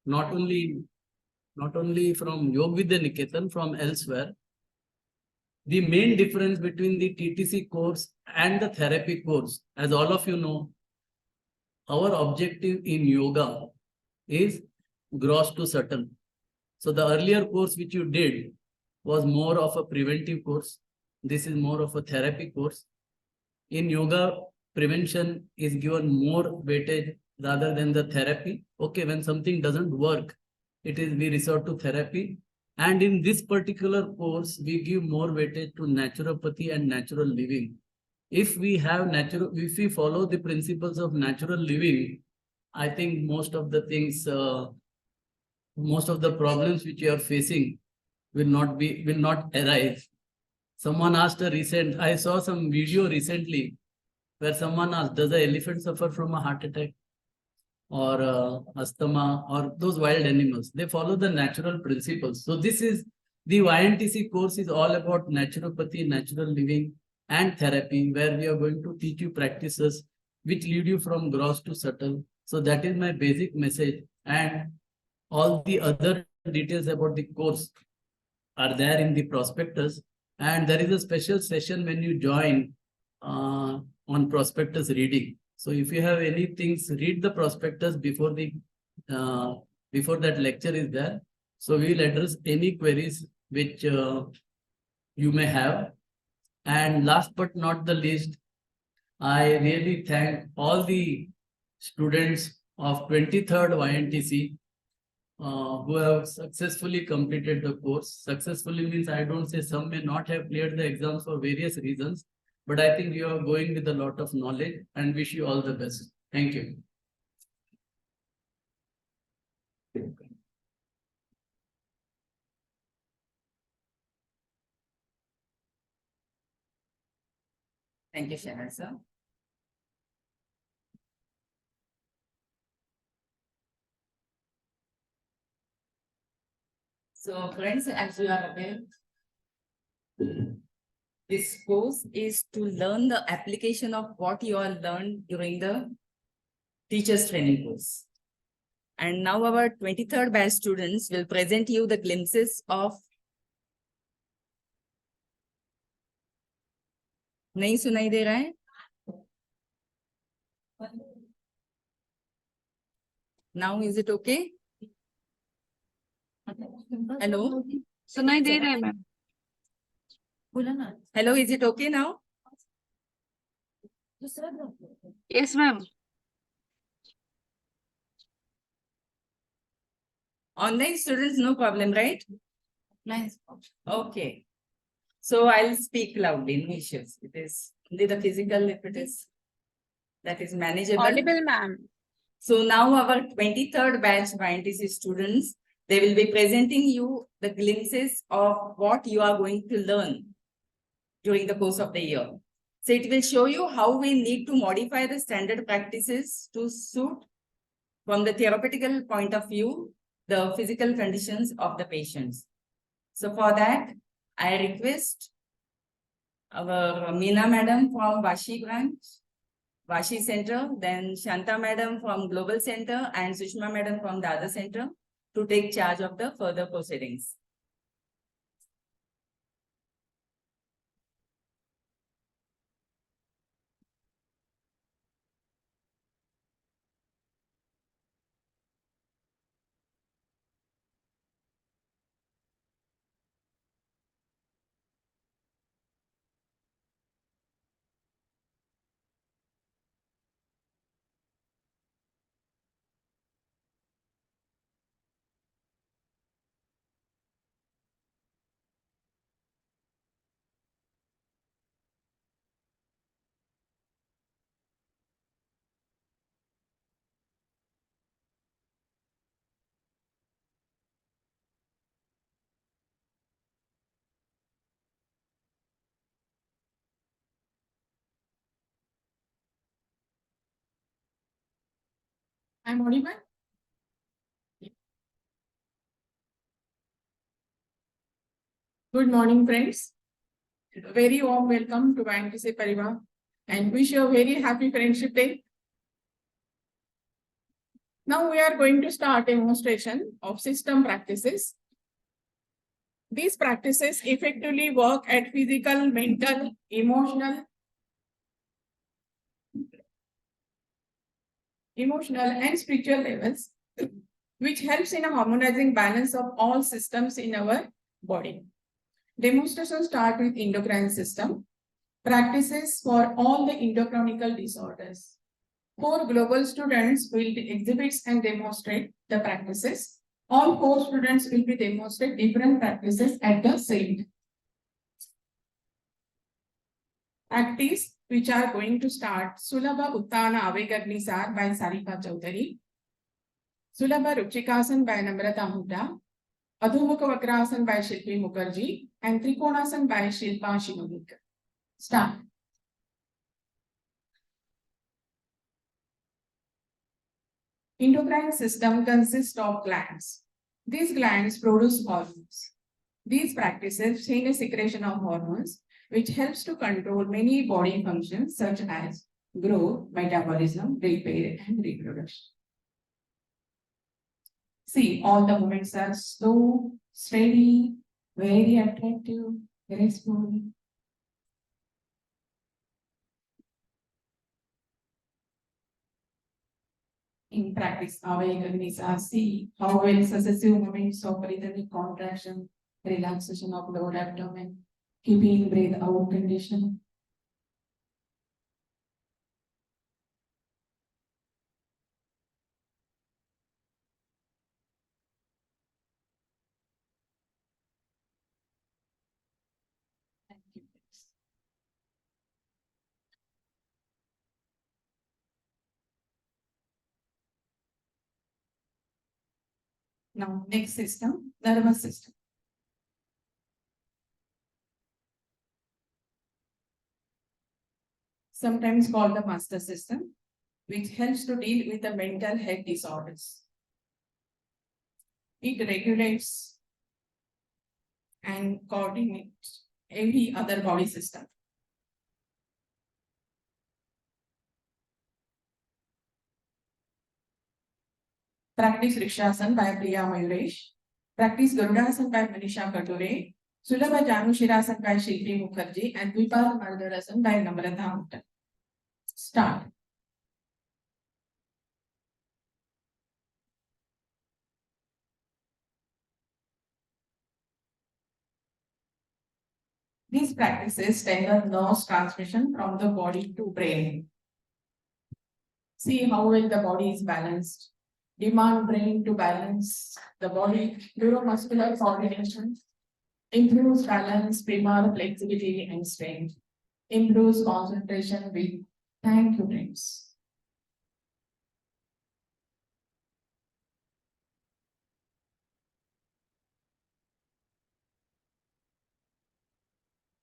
not only from Yog Vidya Niketan, from elsewhere. The main difference between the TTC course and the therapy course, as all of you know, our objective in yoga is gross to subtle. So the earlier course which you did was more of a preventive course. This is more of a therapy course. In yoga, prevention is given more weightage rather than the therapy. Okay, when something doesn't work, we resort to therapy. And in this particular course, we give more weightage to naturopathy and natural living. If we follow the principles of natural living, I think most of the things, most of the problems which you are facing will not arise. Someone asked I saw some video recently where someone asked, does the elephant suffer from a heart attack or asthma or those wild animals? They follow the natural principles. So this is the YNTC course is all about naturopathy, natural living and therapy, where we are going to teach you practices which lead you from gross to subtle. So that is my basic message, and all the other details about the course are there in the prospectus. And there is a special session when you join on prospectus reading. So if you have any things, read the prospectus before that lecture is there. So we will address any queries which you may have. And last but not the least, I really thank all the students of 23rd YNTC who have successfully completed the course. Successfully means I don't say some may not have cleared the exams for various reasons, but I think you are going with a lot of knowledge and wish you all the best. Thank you. Thank you, Sharon sir. So friends, as you are aware, this course is to learn the application of what you are learned during the teachers training course. And now our 23rd batch students will present you the glimpses of नहीं सुनाई दे रहा है? Now is it okay? Hello? सुनाई दे रहा है ma'am. Hello, is it okay now? Yes ma'am. Online students, no problem, right? Nice. Okay. So I'll speak loudly, no issues. It is only the physical, if it is, that is manageable. Audible ma'am. So now our 23rd batch YNTC students, they will be presenting you the glimpses of what you are going to learn during the course of the year. So it will show you how we need to modify the standard practices to suit, from the theoretical point of view, the physical conditions of the patients. So for that, I request our Meena madam from Vashi branch, Vashi center, then Shanta madam from Global Center and Sushma madam from the other center to take charge of the further proceedings. I'm audible? Good morning, friends. Very warm welcome to YNTC Parivar and wish you a very happy Friendship Day. Now we are going to start a demonstration of system practices. These practices effectively work at physical, mental, emotional, and spiritual levels, which helps in a harmonizing balance of all systems in our body. Demonstration start with endocrine system. Practices for all the endocrinical disorders. 4 global students will exhibit and demonstrate the practices. All 4 students will be demonstrate different practices at the same time. Practice which are going to start Sulabha Uttana Avegagnisar by Sarika Chaudhary, Sulabha Ruchikasan by Namrata Hooda, Adhumukha Vakrasan by Shilpi Mukherjee, and Trikonasan by Shilpa Shivanik. Start. Endocrine system consists of glands. These glands produce hormones. These practices change the secretion of hormones, which helps to control many body functions such as growth, metabolism, repair, and reproduction. See, all the movements are slow, steady, very attractive, graceful. In practice, Avegagnisar, see how well successive movements of rhythmic contraction, relaxation of lower abdomen, keeping breath out condition. Thank you. Now, next system, nervous system. Sometimes called the master system, which helps to deal with the mental health disorders. It regulates and coordinates every other body system. Practice Rikshasana by Priya Mayuresh. Practice Garudasana by Manisha Kature. Sulabha Janushirasana by Shilpi Mukherjee and Vipal Mardharasana by Namrata Hooda. Start. These practices strengthen nerve transmission from the body to brain. See how well the body is balanced. Demand brain to balance the body, neuromuscular coordination, improves balance, primary flexibility and strength, improves concentration with thank you friends.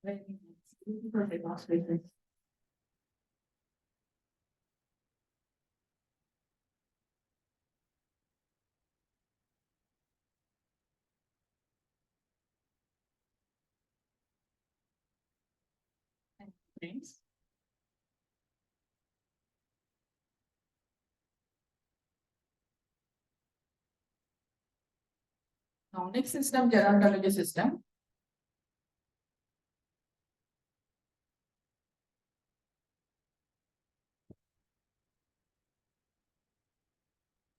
Very nice. Beautiful demonstration. Thank you, friends. Now, next system, gerontology system.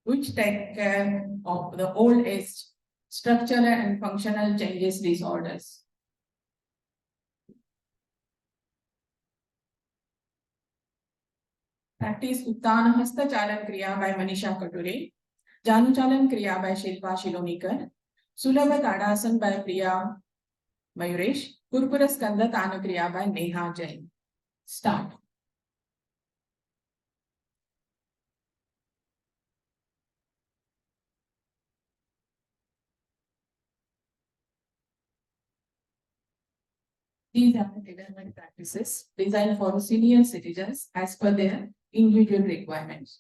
Which take care of the old age structural and functional changes disorders. Practice Uttana Hasta Chalan Kriya by Manisha Kature, Janu Chalan Kriya by Shilpa Shilonikar, Sulabha Tadasan by Priya Mayuresh, Purpura Skanda Tana Kriya by Neha Jain. Start. These are the development practices designed for senior citizens as per their individual requirements.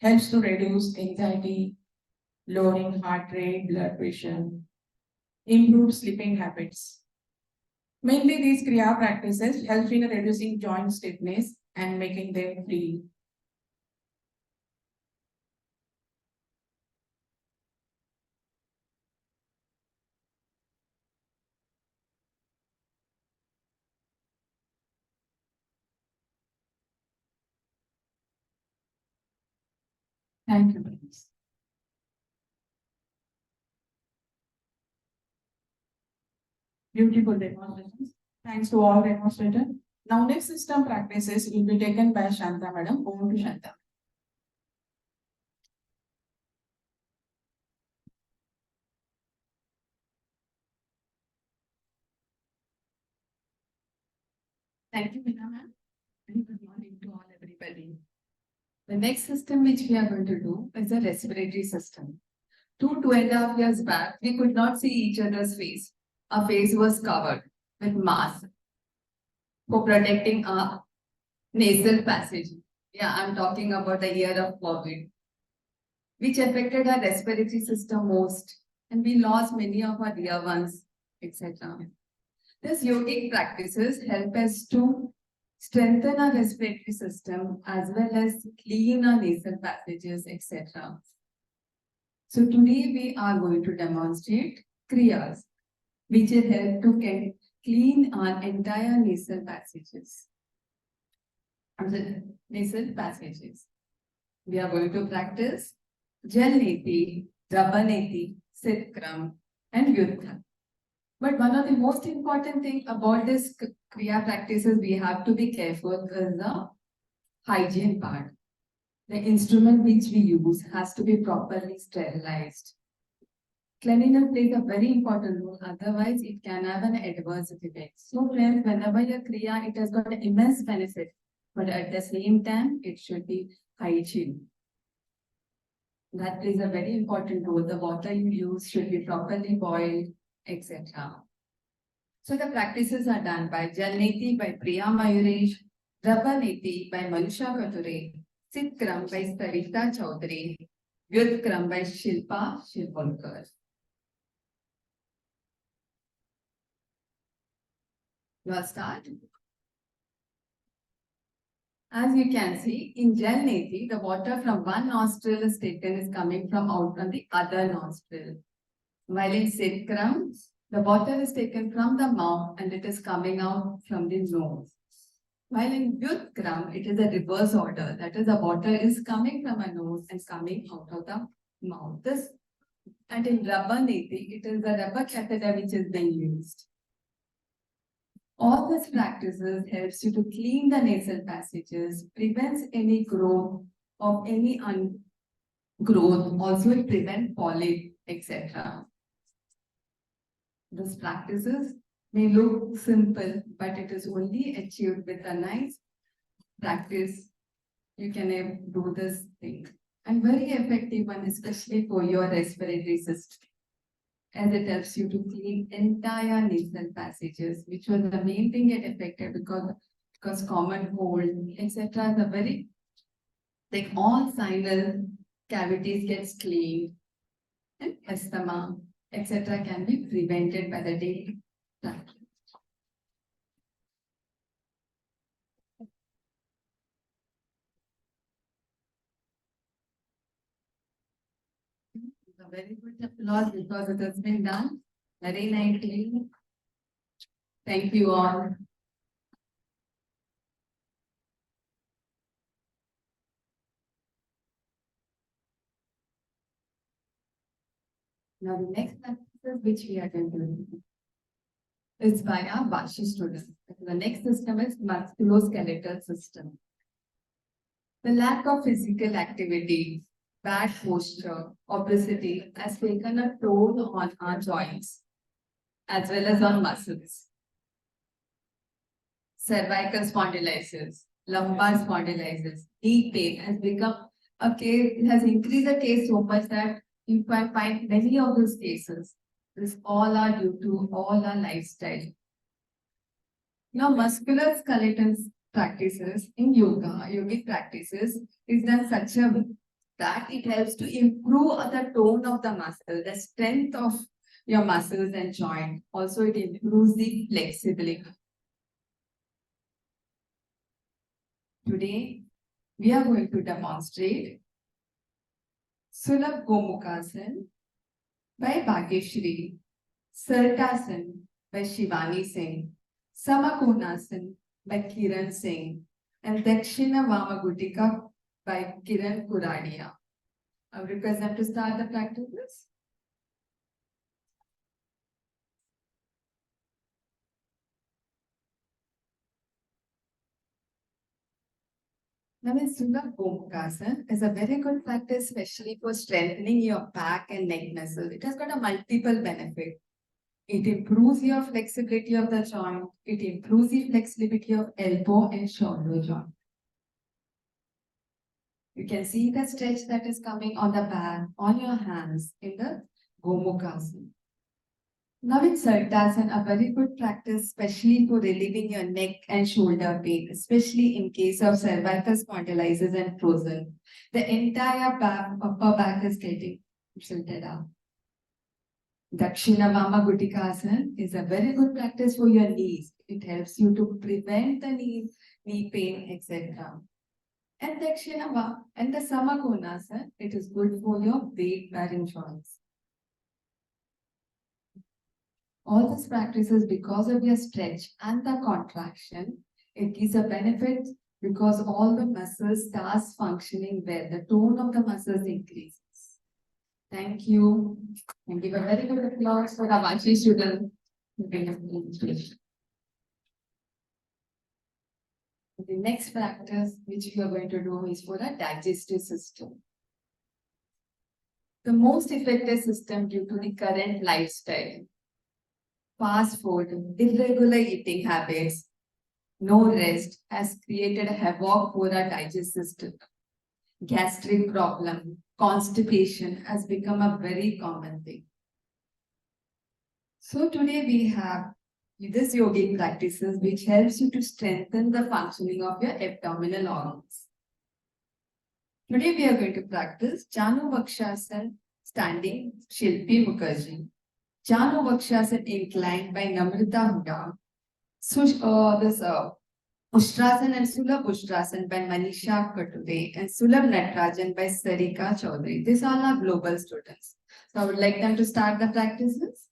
Helps to reduce anxiety, lowering heart rate, blood pressure, improve sleeping habits. Mainly these Kriya practices help in reducing joint stiffness and making them free. Thank you, friends. Beautiful demonstrations. Thanks to all demonstrators. Now next system practices will be taken by Shanta Madam. Over to Shanta. Thank you, Meena ma'am. And good morning to all everybody. The next system which we are going to do is the respiratory system. 2.5 years back, we could not see each other's face. Our face was covered with mask for protecting our nasal passage. Yeah, I'm talking about the year of COVID, which affected our respiratory system most, and we lost many of our dear ones, etc. These yogic practices help us to strengthen our respiratory system as well as clean our nasal passages, etc. So today we are going to demonstrate kriyas, which will help to clean our entire nasal passages. Nasal passages. We are going to practice Jalneti, Rabaneti, Sitkram, and Yuddha. But one of the most important thing about this Kriya practices we have to be careful is the hygiene part. The instrument which we use has to be properly sterilized. Cleanliness plays a very important role, otherwise it can have an adverse effect. So friends, whenever your Kriya, it has got an immense benefit, but at the same time, it should be hygiene. That plays a very important role. The water you use should be properly boiled, etc. So the practices are done by Jalneti by Priya Mayuresh, Rabaneti by Manusha Kature, Sitkram by Sarita Chaudhary, Vyudkram by Shilpa Shilpolkar. Let's start. As you can see, in Jalneti, the water from one nostril is taken is coming from out from the other nostril. While in Sitkram, the water is taken from the mouth and it is coming out from the nose. While in Vyudkram, it is a reverse order. That is, the water is coming from a nose and coming out of the mouth. And in Rabaneti, it is the rubber catheter which is being used. All these practices helps you to clean the nasal passages, prevents any growth of any growth, also it prevents polyp, etc. These practices may look simple, but it is only achieved with a nice practice. You can do this thing. And very effective one, especially for your respiratory system, as it helps you to clean entire nasal passages, which was the main thing get affected because common cold, etc. The very, like all sinus cavities gets cleaned, and asthma, etc. can be prevented by the daily practice. A very good applause because it has been done very nicely. Thank you all. Now the next practice which we are going to do is by our Bashi students. The next system is musculoskeletal system. The lack of physical activity, bad posture, obesity has taken a toll on our joints as well as on muscles. Cervical spondylitis, lumbar spondylitis, knee pain has become a case, it has increased the case so much that you can find many of those cases. This all are due to all our lifestyle. Now, muscular skeletal practices in yoga, yogic practices is done such a way that it helps to improve the tone of the muscle, the strength of your muscles and joint. Also, it improves the flexibility. Today, we are going to demonstrate Sulabh Gomukhasan by Bhageshri, Sarkasan by Shivani Singh, Samakonasan by Kiran Singh, and Dakshina Vamagutika by Kiran Kuradia. I would request them to start the practices. Now, Sundar Gomukasana is a very good practice, especially for strengthening your back and neck muscle. It has got a multiple benefit. It improves your flexibility of the joint. It improves the flexibility of elbow and shoulder joint. You can see the stretch that is coming on the back, on your hands in the Gomukasana. Now in Sartasana, a very good practice, especially for relieving your neck and shoulder pain, especially in case of cervical spondylitis and frozen. The entire back, upper back is getting tilted out. Dakshina Vama Gutikasana is a very good practice for your knees. It helps you to prevent the knee pain, etc. And Dakshina Vama and the Samakonasana, it is good for your weight-bearing joints. All these practices, because of your stretch and the contraction, it gives a benefit because all the muscles starts functioning well. The tone of the muscles increases. Thank you. And give a very good applause for our Vanshi student. The next practice which we are going to do is for a digestive system. The most effective system due to the current lifestyle. Fast food, irregular eating habits, no rest has created a havoc for our digestive system. Gastric problem, constipation has become a very common thing. So today we have this yogic practices which helps you to strengthen the functioning of your abdominal organs. Today we are going to practice Janu Vakshasana standing Shilpi Mukherjee. Janu Vakshasana inclined by Namrata Huda. Ushtrasana and Sulabh Ushtrasana by Manisha Kature and Sulabh Natarajan by Sarika Chaudhary. These all are global students. So I would like them to start the practices.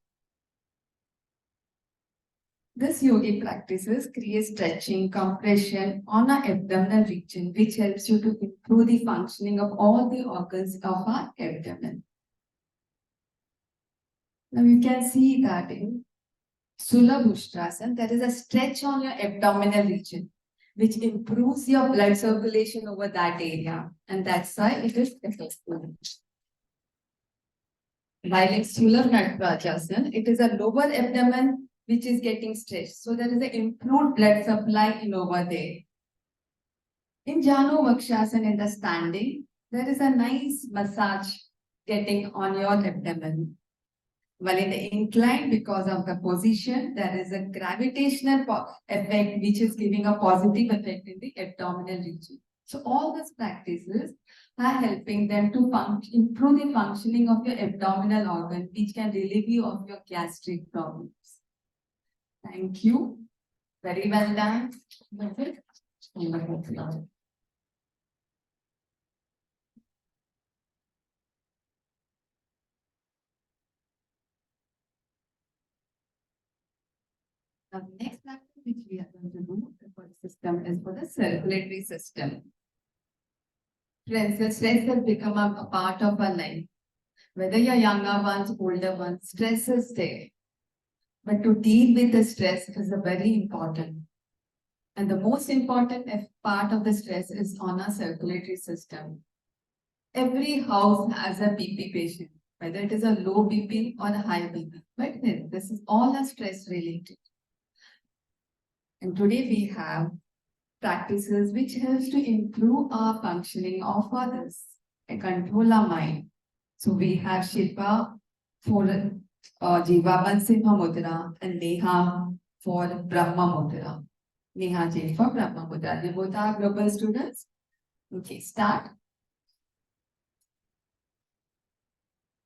This yogic practices create stretching, compression on our abdominal region, which helps you to improve the functioning of all the organs of our abdomen. Now you can see that in Sulabh Ushtrasana, there is a stretch on your abdominal region, which improves your blood circulation over that area. And that's why it is effective. While in Sulabh Natarajasana, it is a lower abdomen which is getting stretched. So there is an improved blood supply in over there. In Janu Vakshasana, in the standing, there is a nice massage getting on your abdomen. While in the incline, because of the position, there is a gravitational effect which is giving a positive effect in the abdominal region. So all these practices are helping them to improve the functioning of your abdominal organ, which can relieve you of your gastric problems. Thank you. Very well done. Now, the next practice which we are going to do for the system is for the circulatory system. Friends, the stress has become a part of our life. Whether you're younger ones, older ones, stress is there. But to deal with the stress is very important. And the most important part of the stress is on our circulatory system. Every house has a BP patient, whether it is a low BP or a high BP. But this is all a stress related. And today we have practices which helps to improve our functioning of others and control our mind. So we have Shilpa for Jivaban Simha Mudra and Neha for Brahma Mudra. Neha Ji for Brahma Mudra. They both are global students. Okay, start.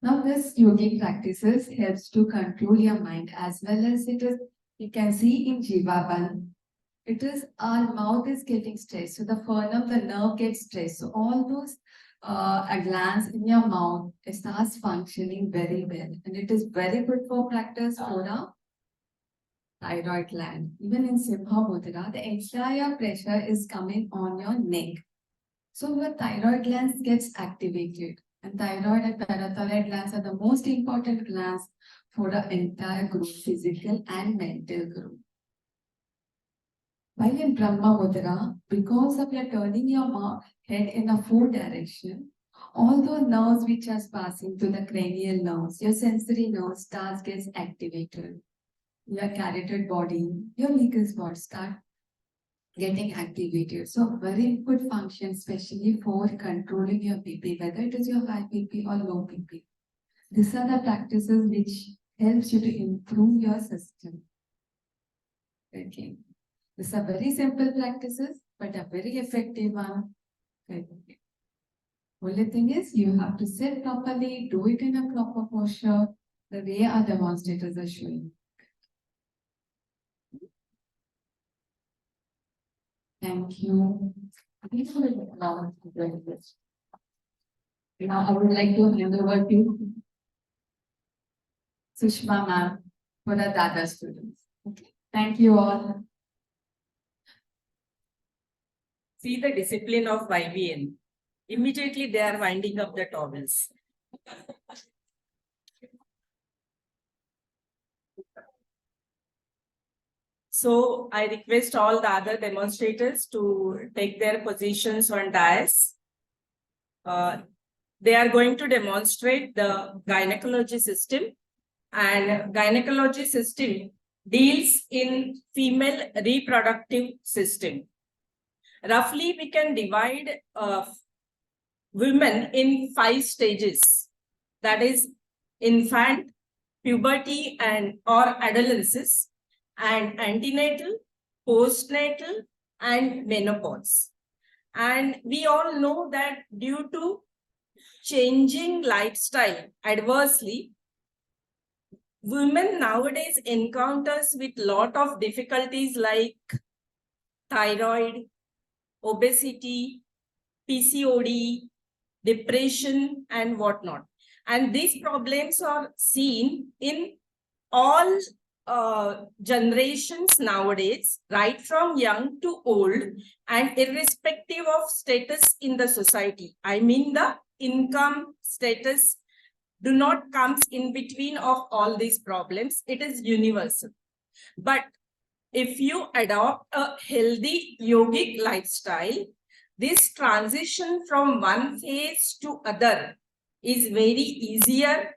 Now this yogic practices helps to control your mind as well as it is, you can see in Jivaban, it is our mouth is getting stressed. So the frenum, the nerve gets stressed. So all those glands in your mouth starts functioning very well. And it is very good for practice for a thyroid gland. Even in Simha Mudra, the entire pressure is coming on your neck. So your thyroid glands gets activated. And thyroid and parathyroid glands are the most important glands for the entire growth, physical and mental growth. While in Brahma Mudra, because of your turning your head in a four direction, all those nerves which are passing to the cranial nerves, your sensory nerves starts gets activated. Your carotid body, your legal spots start getting activated. So very good function, especially for controlling your BP, whether it is your high BP or low BP. These are the practices which helps you to improve your system. Okay. These are very simple practices, but a very effective one. Okay. Only thing is you have to sit properly, do it in a proper posture, the way our demonstrators are showing. Thank you. Now I would like to hand over to Sushma ma'am for the Dada students. Okay. Thank you all. See the discipline of YBN. Immediately they are winding up the towels. So I request all the other demonstrators to take their positions on dais. They are going to demonstrate the gynecology system, and gynecology system deals in female reproductive system. Roughly, we can divide women in 5 stages. That is infant, puberty and or adolescence, and antenatal, postnatal and menopause. And we all know that due to changing lifestyle adversely, women nowadays encounters with lot of difficulties like thyroid, obesity, PCOD, depression and whatnot. And these problems are seen in all generations nowadays, right from young to old, and irrespective of status in the society. I mean the income status do not comes in between of all these problems. It is universal. But if you adopt a healthy yogic lifestyle, this transition from one phase to other is very easier,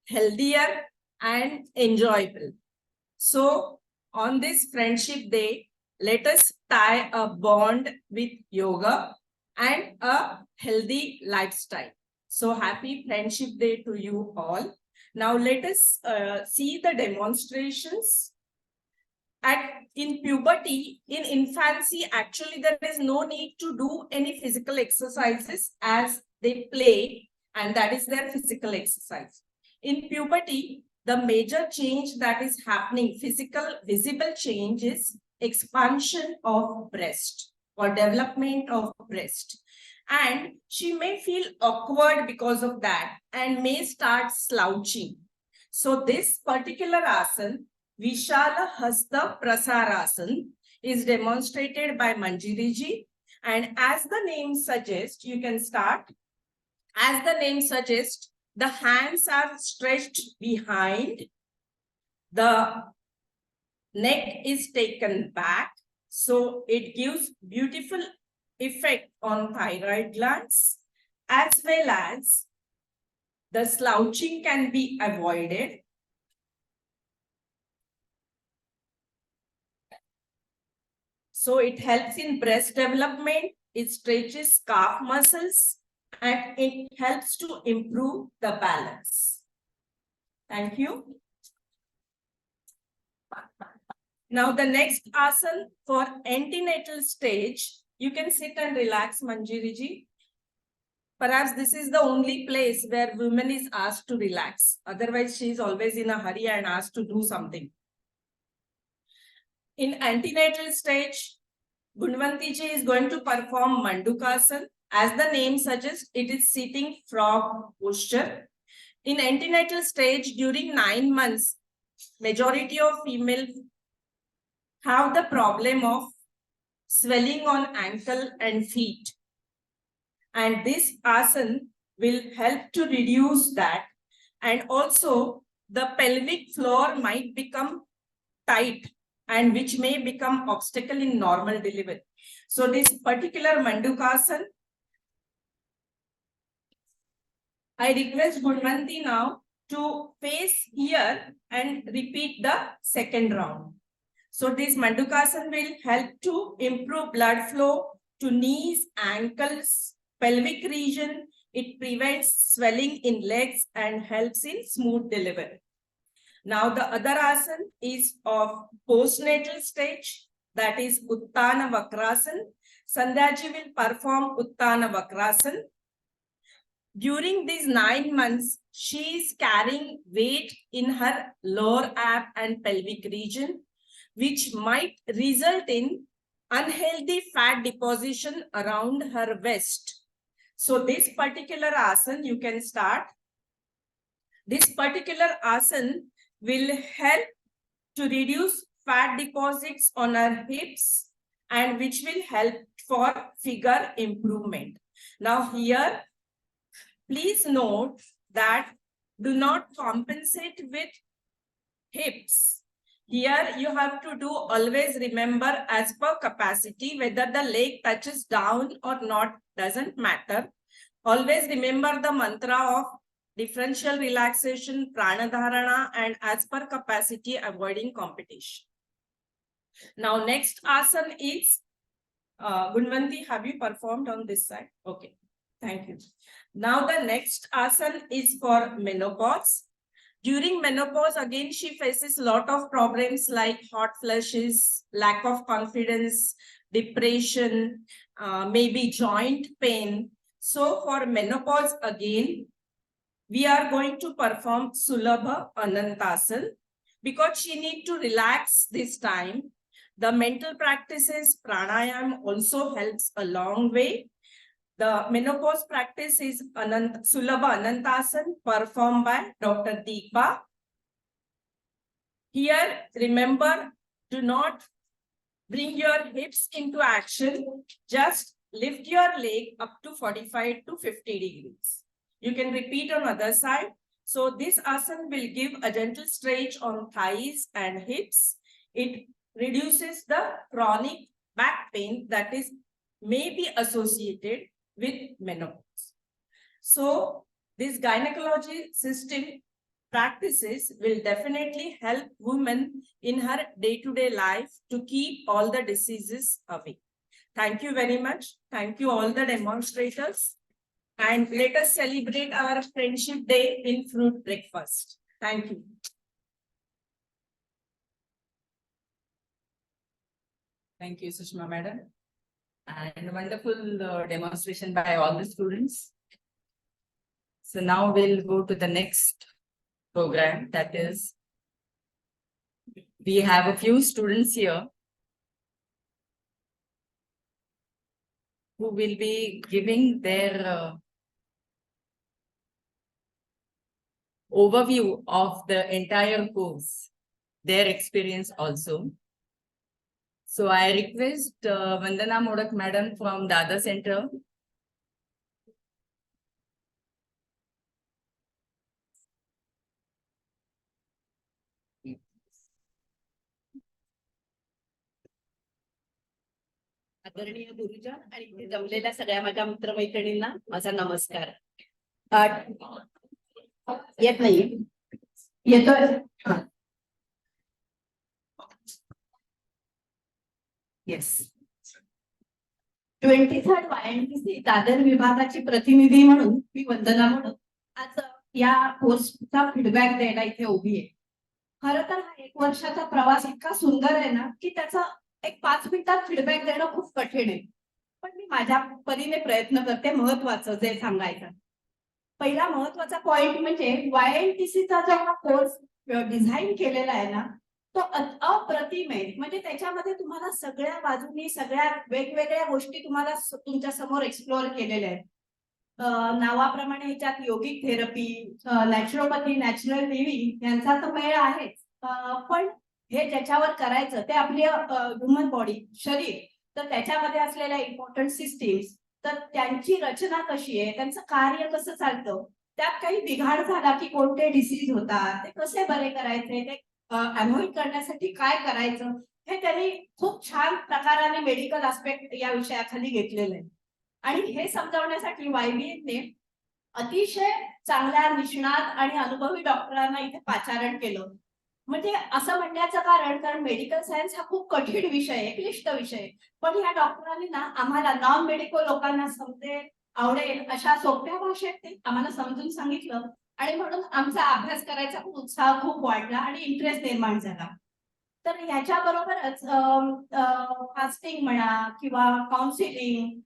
healthier and enjoyable. So on this Friendship Day, let us tie a bond with yoga and a healthy lifestyle. So happy Friendship Day to you all. Now let us see the demonstrations. In puberty, in infancy, actually there is no need to do any physical exercises as they play, and that is their physical exercise. In puberty, the major change that is happening, physical visible change, is expansion of breast or development of breast. And she may feel awkward because of that and may start slouching. So this particular asana, Vishala Hasta Prasarasana, is demonstrated by Manjiri ji. And as the name suggests, you can start. As the name suggests, the hands are stretched behind. The neck is taken back. So it gives beautiful effect on thyroid glands, as well as the slouching can be avoided. So it helps in breast development, it stretches calf muscles, and it helps to improve the balance. Thank you. Now the next asana for antenatal stage, you can sit and relax, Manjiri ji. Perhaps this is the only place where women is asked to relax. Otherwise, she is always in a hurry and asked to do something. In antenatal stage, Gunvanti ji is going to perform Mandukasana. As the name suggests, it is sitting frog posture. In antenatal stage, during 9 months, majority of female have the problem of swelling on ankle and feet. And this asana will help to reduce that. And also the pelvic floor might become tight and which may become obstacle in normal delivery. So this particular Mandukasana, I request Gunvanti now to face here and repeat the second round. So this Mandukasana will help to improve blood flow to knees, ankles, pelvic region. It prevents swelling in legs and helps in smooth delivery. Now the other asana is of postnatal stage, that is Uttana Vakrasana. Sandhyaji will perform Uttana Vakrasana. During these 9 months, she is carrying weight in her lower ab and pelvic region, which might result in unhealthy fat deposition around her waist. So this particular asana you can start. This particular asana will help to reduce fat deposits on her hips and which will help for figure improvement. Now here, please note that do not compensate with hips. Here you have to do always remember as per capacity, whether the leg touches down or not doesn't matter. Always remember the mantra of differential relaxation, pranadharana, and as per capacity avoiding competition. Now next asana is, Gunvanti, have you performed on this side? Okay, thank you. Now the next asana is for menopause. During menopause, again, she faces a lot of problems like hot flushes, lack of confidence, depression, maybe joint pain. So for menopause, again, we are going to perform Sulabha Anantasana because she needs to relax this time. The mental practices, pranayam also helps a long way. The menopause practice is Sulabha Anantasana performed by Dr. Deepa. Here, remember, do not bring your hips into action. Just lift your leg up to 45 to 50 degrees. You can repeat on other side. So this asana will give a gentle stretch on thighs and hips. It reduces the chronic back pain that is may be associated with menopause. So this gynecology system practices will definitely help women in her day-to-day life to keep all the diseases away. Thank you very much. Thank you all the demonstrators. And let us celebrate our Friendship Day in fruit breakfast. Thank you. Thank you, Sushma Madam. And wonderful demonstration by all the students. So now we'll go to the next program, that is, we have a few students here who will be giving their overview of the entire course, their experience also. So I request Vandana Modak Madam from Dada Center. आदरणीय गुरुजन आणि इथे जमलेल्या सगळ्या माझ्या मित्रमैत्रिणींना माझा नमस्कार. येत नाही येतोय. येस. 23rd YNTC दादर विभागाची प्रतिनिधी म्हणून मी वंदना म्हणून आज या कोर्सचा फीडबॅक द्यायला इथे उभी आहे. खरं तर हा 1 वर्षाचा प्रवास इतका सुंदर आहे ना की त्याचा एक 5 मिनिटात फीडबॅक देणं खूप कठीण आहे. पण मी माझ्या परीने प्रयत्न करते महत्वाचं जे सांगायचं. पहिला महत्वाचा पॉइंट म्हणजे YNTC चा जो हा कोर्स डिझाईन केलेला आहे ना तो अप्रतिम आहे. म्हणजे त्याच्यामध्ये तुम्हाला सगळ्या बाजूनी सगळ्या वेगवेगळ्या गोष्टी तुम्हाला तुमच्या समोर एक्सप्लोअर केलेल्या आहेत. नावाप्रमाणे ह्याच्यात योगिक थेरपी, नॅचरोपॅथी, नॅचरल लिव्हिंग यांचा तर मेळ आहे. पण हे ज्याच्यावर करायचं ते आपली ह्युमन बॉडी, शरीर, तर त्याच्यामध्ये असलेल्या इम्पॉर्टंट सिस्टीम्स तर त्यांची रचना कशी आहे, त्यांचं कार्य कसं चालतं, त्यात काही बिघाड झाला की कोणते डिसीज होतात, ते कसे बरे करायचे, ते अव्हॉइड करण्यासाठी काय करायचं, हे त्यांनी खूप छान प्रकाराने मेडिकल आस्पेक्ट या विषयाखाली घेतलेलं आहे. आणि हे समजावण्यासाठी YBNने अतिशय चांगल्या निष्णात आणि अनुभवी डॉक्टरांना इथे पाचारण केलं. म्हणजे असं म्हणण्याचं कारण मेडिकल सायन्स हा खूप कठीण विषय आहे, क्लिष्ट विषय आहे. पण या डॉक्टरांनी ना आम्हाला नॉन मेडिकल लोकांना समजेल, आवडेल अशा सोप्या भाषेत ते आम्हाला समजून सांगितलं. आणि म्हणून आमचा अभ्यास करायचा पण उत्साह खूप वाढला आणि इंटरेस्ट निर्माण झाला. तर ह्याच्या बरोबरच फास्टिंग म्हणा किंवा काउन्सिलिंग,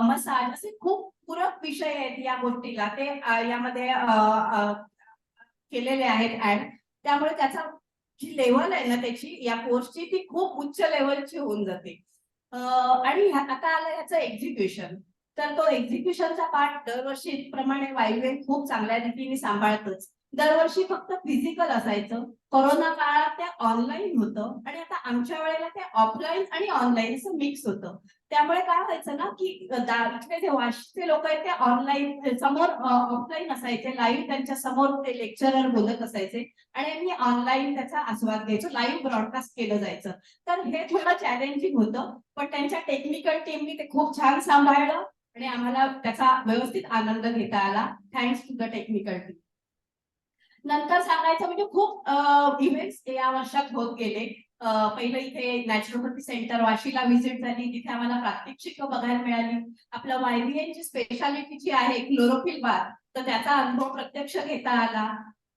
मसाज असे खूप पूरक विषय आहेत या गोष्टीला, ते यामध्ये केलेले आहेत ऍड. त्यामुळे त्याचा जी लेवल आहे ना त्याची या कोर्सची ती खूप उच्च लेवलची होऊन जाते. आणि आता आलं ह्याचं एक्झिक्युशन. तर तो एक्झिक्युशनचा पार्ट दरवर्षी प्रमाणे YBN खूप चांगल्या रीतीने सांभाळतच. दरवर्षी फक्त फिजिकल असायचं, कोरोना काळात ते ऑनलाईन होतं आणि आता आमच्या वेळेला ते ऑफलाईन आणि ऑनलाईन असं मिक्स होतं. त्यामुळे काय व्हायचं ना की इथले जे वाशीचे लोक आहेत ते ऑनलाईन समोर ऑफलाईन असायचे, लाईव्ह त्यांच्या समोर ते लेक्चरर बोलत असायचे आणि आम्ही ऑनलाईन त्याचा आस्वाद घ्यायचो, लाईव्ह ब्रॉडकास्ट केलं जायचं. तर हे थोडं चॅलेंजिंग होतं, पण त्यांच्या टेक्निकल टीमनी ते खूप छान सांभाळलं आणि आम्हाला त्याचा व्यवस्थित आनंद घेता आला, thanks to the technical team. नंतर सांगायचं म्हणजे खूप इव्हेंट्स या वर्षात होत गेले. पहिलं इथे नॅचरोपॅथी सेंटर वाशीला व्हिजिट झाली, तिथे आम्हाला प्रात्यक्षिक बघायला मिळाली. आपलं YBN ची स्पेशालिटी जी आहे क्लोरोफिल बार, तर त्याचा अनुभव प्रत्यक्ष घेता आला.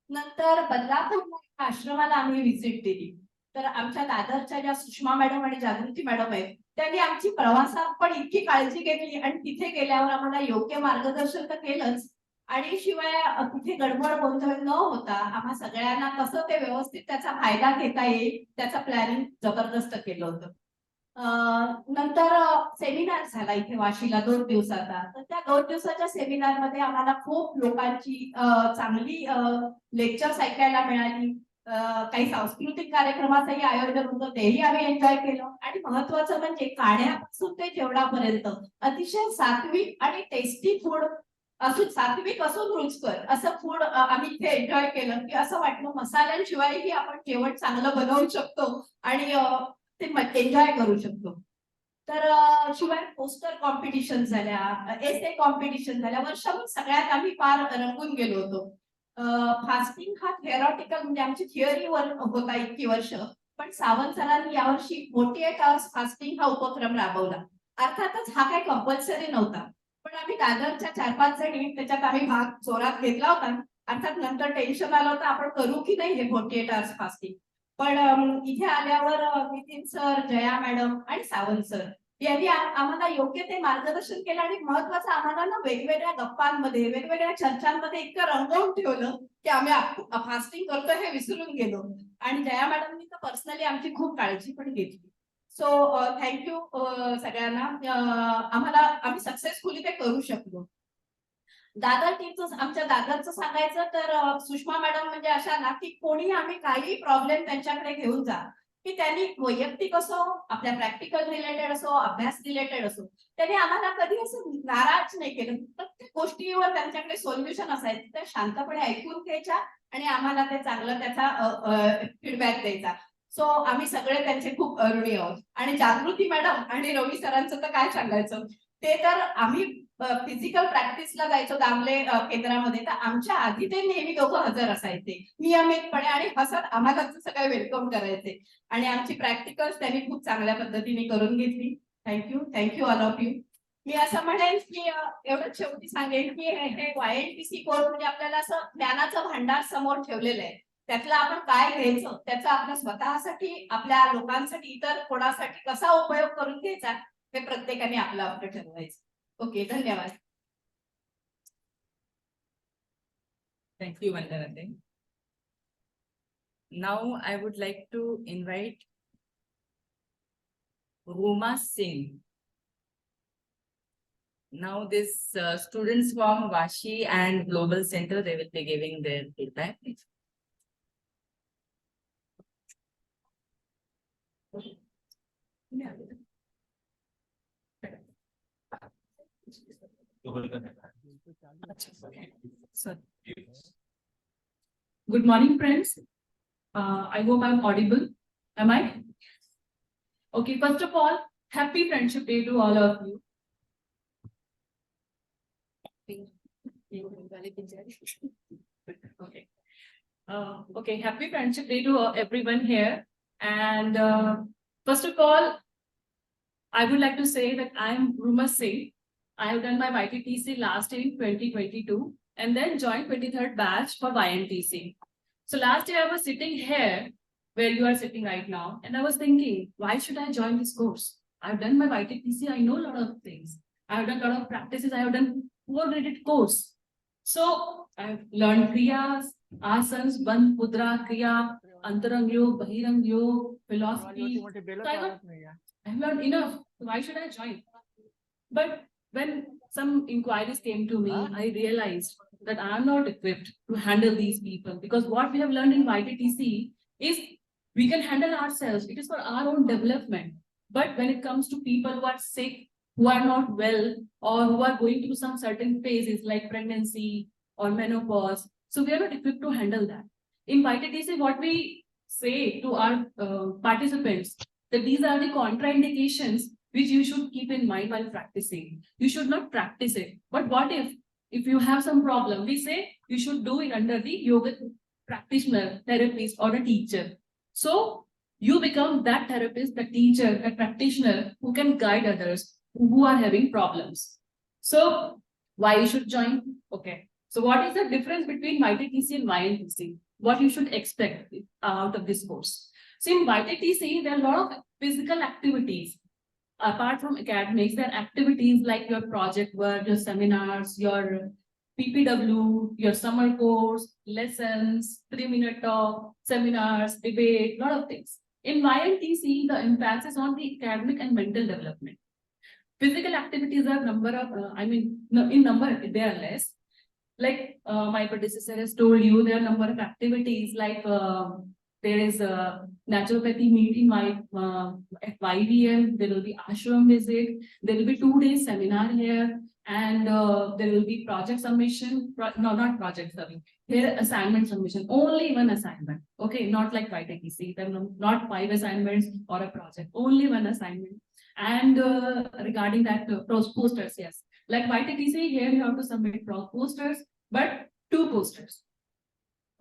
नंतर बदलापूर आश्रमाला आम्ही व्हिजिट दिली. तर आमच्या दादरच्या ज्या सुषमा मॅडम आणि जागृती मॅडम आहेत, त्यांनी आमची प्रवासात पण इतकी काळजी घेतली आणि तिथे गेल्यावर आम्हाला योग्य मार्गदर्शन तर केलंच, आणि शिवाय तिथे गडबड गोंधळ न होता आम्हा सगळ्यांना कसं ते व्यवस्थित त्याचा फायदा घेता येईल त्याचं प्लॅनिंग जबरदस्त केलं होतं. नंतर सेमिनार झाला इथे वाशीला 2 दिवसाचा. तर त्या 2 दिवसाच्या सेमिनार मध्ये आम्हाला खूप लोकांची चांगली लेक्चर्स ऐकायला मिळाली. काही सांस्कृतिक कार्यक्रमाचंही आयोजन होतं, तेही आम्ही एन्जॉय केलं. आणि महत्वाचं म्हणजे काढ्यापासून ते जेवणापर्यंत अतिशय सात्विक आणि टेस्टी फूड असून, सात्विक असून रुचकर असं फूड आम्ही इथे एन्जॉय केलं, की असं वाटलं मसाल्यांशिवायही आपण जेवण चांगलं बनवू शकतो आणि ते एन्जॉय करू शकतो. तर शिवाय पोस्टर कॉम्पिटिशन झाल्या, एसे कॉम्पिटिशन झाल्या, वर्षभर सगळ्यात आम्ही फार रंगून गेलो होतो. फास्टिंग हा थेरॉटिकल म्हणजे आमची थिअरीवर होता इतकी वर्ष, पण सावंत सरांनी यावर्षी 48 आवर्स फास्टिंग हा उपक्रम राबवला. अर्थातच हा काही कंपल्सरी नव्हता, पण आम्ही दादरच्या 4-5 जणी त्याच्यात आम्ही भाग जोरात घेतला होता. अर्थात नंतर टेन्शन आलं होतं आपण करू की नाही हे 48 आवर्स फास्टिंग. पण इथे आल्यावर नितीन सर, जया मॅडम आणि सावंत सर यांनी आम्हाला योग्य ते मार्गदर्शन केलं आणि महत्वाचं आम्हाला ना वेगवेगळ्या गप्पांमध्ये, वेगवेगळ्या चर्चांमध्ये इतकं रंगवून ठेवलं की आम्ही फास्टिंग करतो हे विसरून गेलो. आणि जया मॅडमनी तर पर्सनली आमची खूप काळजी पण घेतली. सो थँक्यू सगळ्यांना. आम्ही सक्सेसफुली ते करू शकलो. दादर टीमचं, आमच्या दादरचं सांगायचं तर सुषमा मॅडम म्हणजे अशा ना की कोणी आम्ही काही प्रॉब्लेम त्यांच्याकडे घेऊन जा, की त्यांनी वैयक्तिक असो, आपल्या प्रॅक्टिकल रिलेटेड असो, अभ्यास रिलेटेड असो, त्यांनी आम्हाला कधी असं नाराज नाही केलं. प्रत्येक गोष्टीवर त्यांच्याकडे सोल्युशन असायचं, त्या शांतपणे ऐकून घ्यायच्या आणि आम्हाला ते चांगलं त्याचा फीडबॅक द्यायचा. सो आम्ही सगळे त्यांचे खूप ऋणी आहोत. आणि जागृती मॅडम आणि रवी सरांचं तर काय सांगायचं, ते तर आम्ही फिजिकल प्रॅक्टिसला जायचो दामले केंद्रामध्ये, तर आमच्या आधी ते नेहमी दोघं हजर असायचे नियमितपणे आणि हसत आम्हाला सगळं वेलकम करायचे. आणि आमची प्रॅक्टिकल्स त्यांनी खूप चांगल्या पद्धतीने करून घेतली. Thank you all of you. मी असं म्हणेन की एवढंच शेवटी सांगेन की हे YNTC कोर्स म्हणजे आपल्याला असं ज्ञानाचं भांडार समोर ठेवलेलं आहे. त्यातलं आपण काय घ्यायचं, त्याचा आपल्या स्वतःसाठी, आपल्या लोकांसाठी, इतर कोणासाठी कसा उपयोग करून घ्यायचा हे प्रत्येकाने आपलं आपलं ठरवायचं. ओके, धन्यवाद. Thank you, Vandana. Now I would like to invite Roma Singh. Now this students from Vashi and Global Center, they will be giving their feedback. Sir. Good morning, friends. I hope I'm audible. Am I? Okay, first of all, happy Friendship Day to all of you. Okay. Okay, happy Friendship Day to everyone here. And first of all, I would like to say that I'm Ruma Singh. I have done my YTTC last year in 2022 and then joined 23rd batch for YNTC. So last year I was sitting here where you are sitting right now, and I was thinking, why should I join this course? I've done my YTTC, I know a lot of things. I've done a lot of practices, I have done 4-graded course. So I've learned kriyas, asanas, bandh, mudra, kriya, antarang yoga, bahirang yoga, philosophy. So I've learned enough. Why should I join? But when some inquiries came to me, I realized that I'm not equipped to handle these people, because what we have learned in YTTC is we can handle ourselves. It is for our own development. But when it comes to people who are sick, who are not well, or who are going through some certain phases like pregnancy or menopause, so we are not equipped to handle that. In YTTC, what we say to our participants, that these are the contraindications which you should keep in mind while practicing. You should not practice it. But what if you have some problem, we say you should do it under the yoga practitioner, therapist, or a teacher. So you become that therapist, the teacher, the practitioner who can guide others who are having problems. So why you should join? Okay. So what is the difference between YTTC and YNTC? What you should expect out of this course? So in YTTC, there are a lot of physical activities. Apart from academics, there are activities like your project work, your seminars, your PPW, your summer course, lessons, 3-minute talk, seminars, debate, lot of things. In YNTC, the emphasis is on the academic and mental development. Physical activities are in number, they are less. Like my predecessor has told you, there are a number of activities like there is a naturopathy meet in my at YVM. There will be ashram visit. There will be 2-day seminar here, and there will be project submission. Not project submission. Here assignment submission. Only one assignment. Okay, not like YTTC. There are not 5 assignments or a project. Only one assignment. And regarding that, posters, yes. Like YTTC, here you have to submit posters, but 2 posters.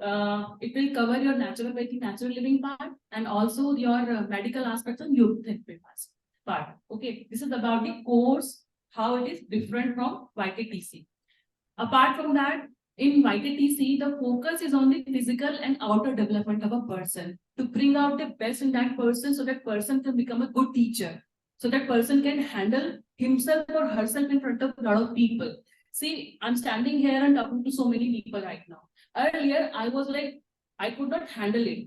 It will cover your naturopathy, natural living part, and also your medical aspects and yoga therapy part. Okay, this is about the course, how it is different from YTTC. Apart from that, in YTTC, the focus is on the physical and outer development of a person to bring out the best in that person, so that person can become a good teacher, so that person can handle himself or herself in front of a lot of people. See, I'm standing here and talking to so many people right now. Earlier, I was like, I could not handle it.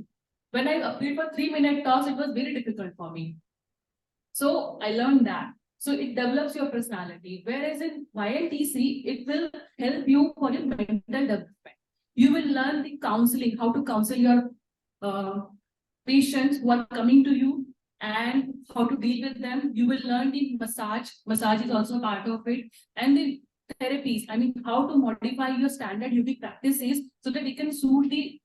When I appeared for 3-minute talks, it was very difficult for me. So I learned that. So it develops your personality. Whereas in YNTC, it will help you for your mental development. You will learn the counseling, how to counsel your patients who are coming to you, and how to deal with them. You will learn the massage. Massage is also part of it. And the therapies, how to modify your standard yogic practices so that it can suit the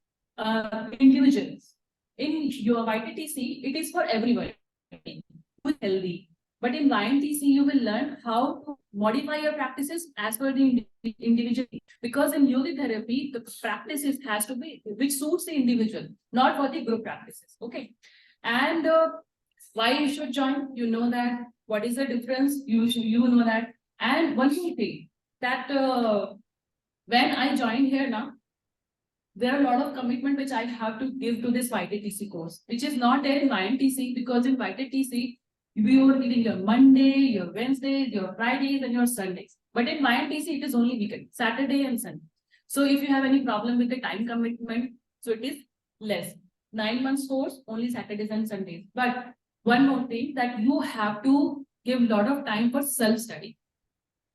individuals. In your YTTC, it is for everybody who is healthy. But in YNTC, you will learn how to modify your practices as per the individual. Because in yoga therapy, the practices has to be which suits the individual, not for the group practices. Okay. And why you should join? You know that. What is the difference? You know that. And one more thing, that when I joined here now, there are a lot of commitment which I have to give to this YTTC course, which is not there in YNTC, because in YTTC, you are giving your Monday, your Wednesdays, your Fridays, and your Sundays. But in YNTC, it is only weekend, Saturday and Sunday. So if you have any problem with the time commitment, so it is less. 9 months course, only Saturdays and Sundays. But one more thing, that you have to give a lot of time for self-study,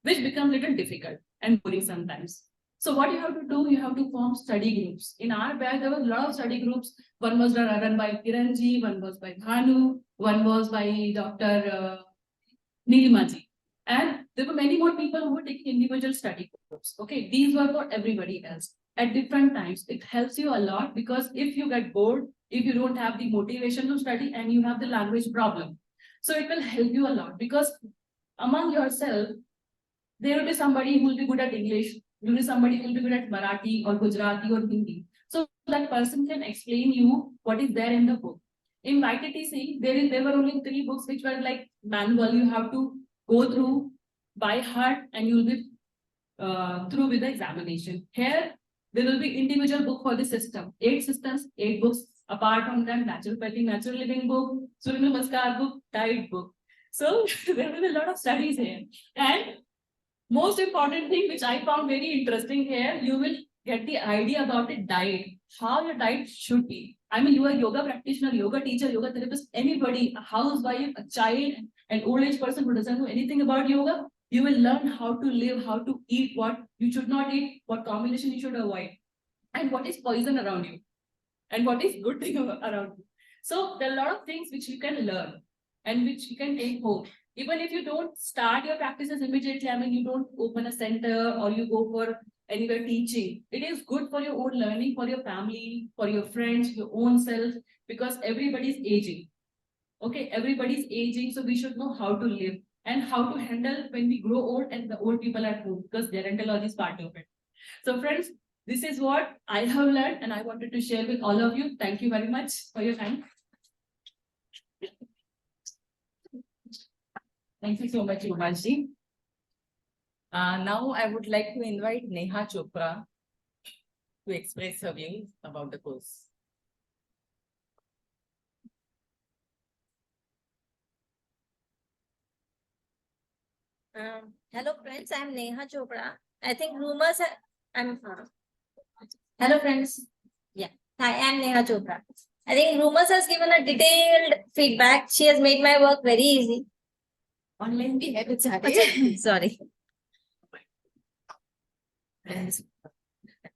which becomes a little difficult and boring sometimes. So what you have to do, you have to form study groups. In our batch, there was a lot of study groups. One was run by Kiranji, one was by Bhanu, one was by Dr. Nilimaji. And there were many more people who were taking individual study groups. Okay, these were for everybody else at different times. It helps you a lot because if you get bored, if you don't have the motivation to study and you have the language problem, so it will help you a lot because among yourself, there will be somebody who will be good at English, there will be somebody who will be good at Marathi or Gujarati or Hindi. So that person can explain you what is there in the book. In YTTC, there were only 3 books which were like manual. You have to go through by heart and you'll be through with the examination. Here, there will be individual book for the system. 8 systems, 8 books. Apart from them, naturopathy, natural living book, Surya Namaskar book, diet book. So there will be a lot of studies here. And most important thing which I found very interesting here, you will get the idea about the diet, how your diet should be. I mean, you are a yoga practitioner, yoga teacher, yoga therapist, anybody, a housewife, a child, an old age person who doesn't know anything about yoga, you will learn how to live, how to eat, what you should not eat, what combination you should avoid, and what is poison around you, and what is good thing around you. So there are a lot of things which you can learn and which you can take home. Even if you don't start your practices immediately, I mean, you don't open a center or you go for anywhere teaching, it is good for your own learning, for your family, for your friends, your own self, because everybody is aging. Okay, everybody's aging, so we should know how to live and how to handle when we grow old and the old people at home, because gerontology is part of it. So friends, this is what I have learned and I wanted to share with all of you. Thank you very much for your time. Thank you so much, Umaji. Now I would like to invite Neha Chopra to express her views about the course. Hello friends, I'm Neha Chopra. I think rumors are, hello friends. Yeah. Hi, I'm Neha Chopra. I think rumors has given a detailed feedback. She has made my work very easy. Online habits are Sorry.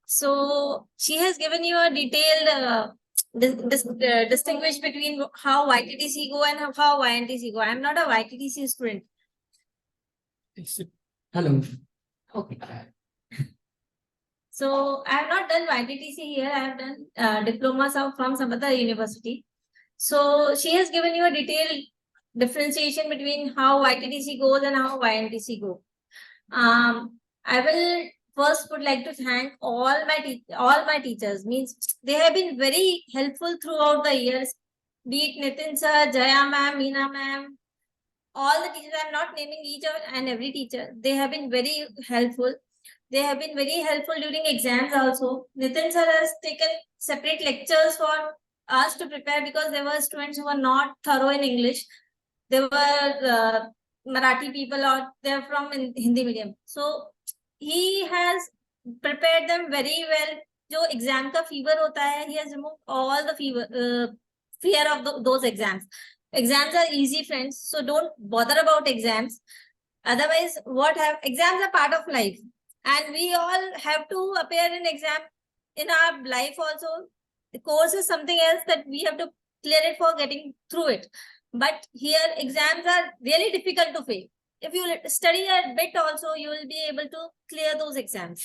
So she has given you a detailed distinguish between how YTTC go and how YNTC go. I'm not a YTTC student. Hello. Okay. So I have not done YTTC here. I have done diplomas from some other university. So she has given you a detailed differentiation between how YTTC goes and how YNTC go. I will first would like to thank all my teachers. Means they have been very helpful throughout the years. Be it Nitin sir, Jaya ma'am, Meena ma'am, all the teachers. I'm not naming each and every teacher. They have been very helpful. They have been very helpful during exams also. Nitin sir has taken separate lectures for us to prepare because there were students who were not thorough in English. There were Marathi people or they're from Hindi medium. So he has prepared them very well. जो exam का fever होता है, he has removed all the fear of those exams. Exams are easy, friends, so don't bother about exams. Otherwise, exams are part of life, and we all have to appear in exam in our life also. The course is something else that we have to clear it for getting through it. But here, exams are really difficult to fail. If you study a bit also, you will be able to clear those exams.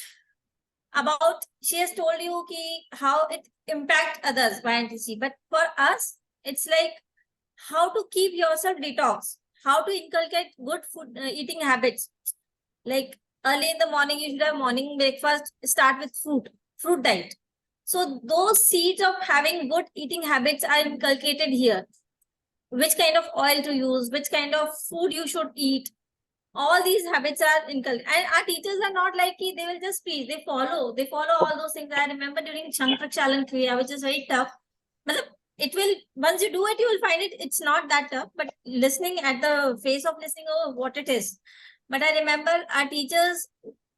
She has told you how it impact others by YNTC. But for us, it's like how to keep yourself detox, how to inculcate good food eating habits. Like early in the morning, you should have morning breakfast, start with fruit diet. So those seeds of having good eating habits are inculcated here. Which kind of oil to use, which kind of food you should eat. All these habits are inculcated. And our teachers are not like they will just preach. They follow all those things. I remember during Shankar Challenge Kriya, which is very tough. It will, once you do it, you will find it's not that tough. But listening at the face of listening, oh, what it is. But I remember our teachers,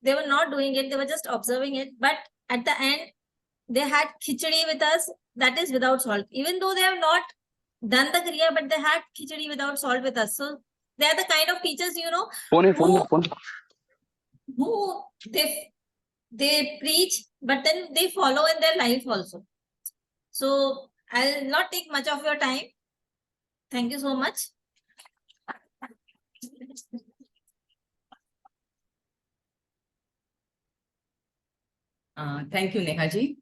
they were not doing it. They were just observing it. But at the end, they had khichdi with us. That is without salt. Even though they have not done the kriya, but they had khichdi without salt with us. So they are the kind of teachers, who they preach, but then they follow in their life also. So I'll not take much of your time. Thank you so much. Thank you, Neha ji.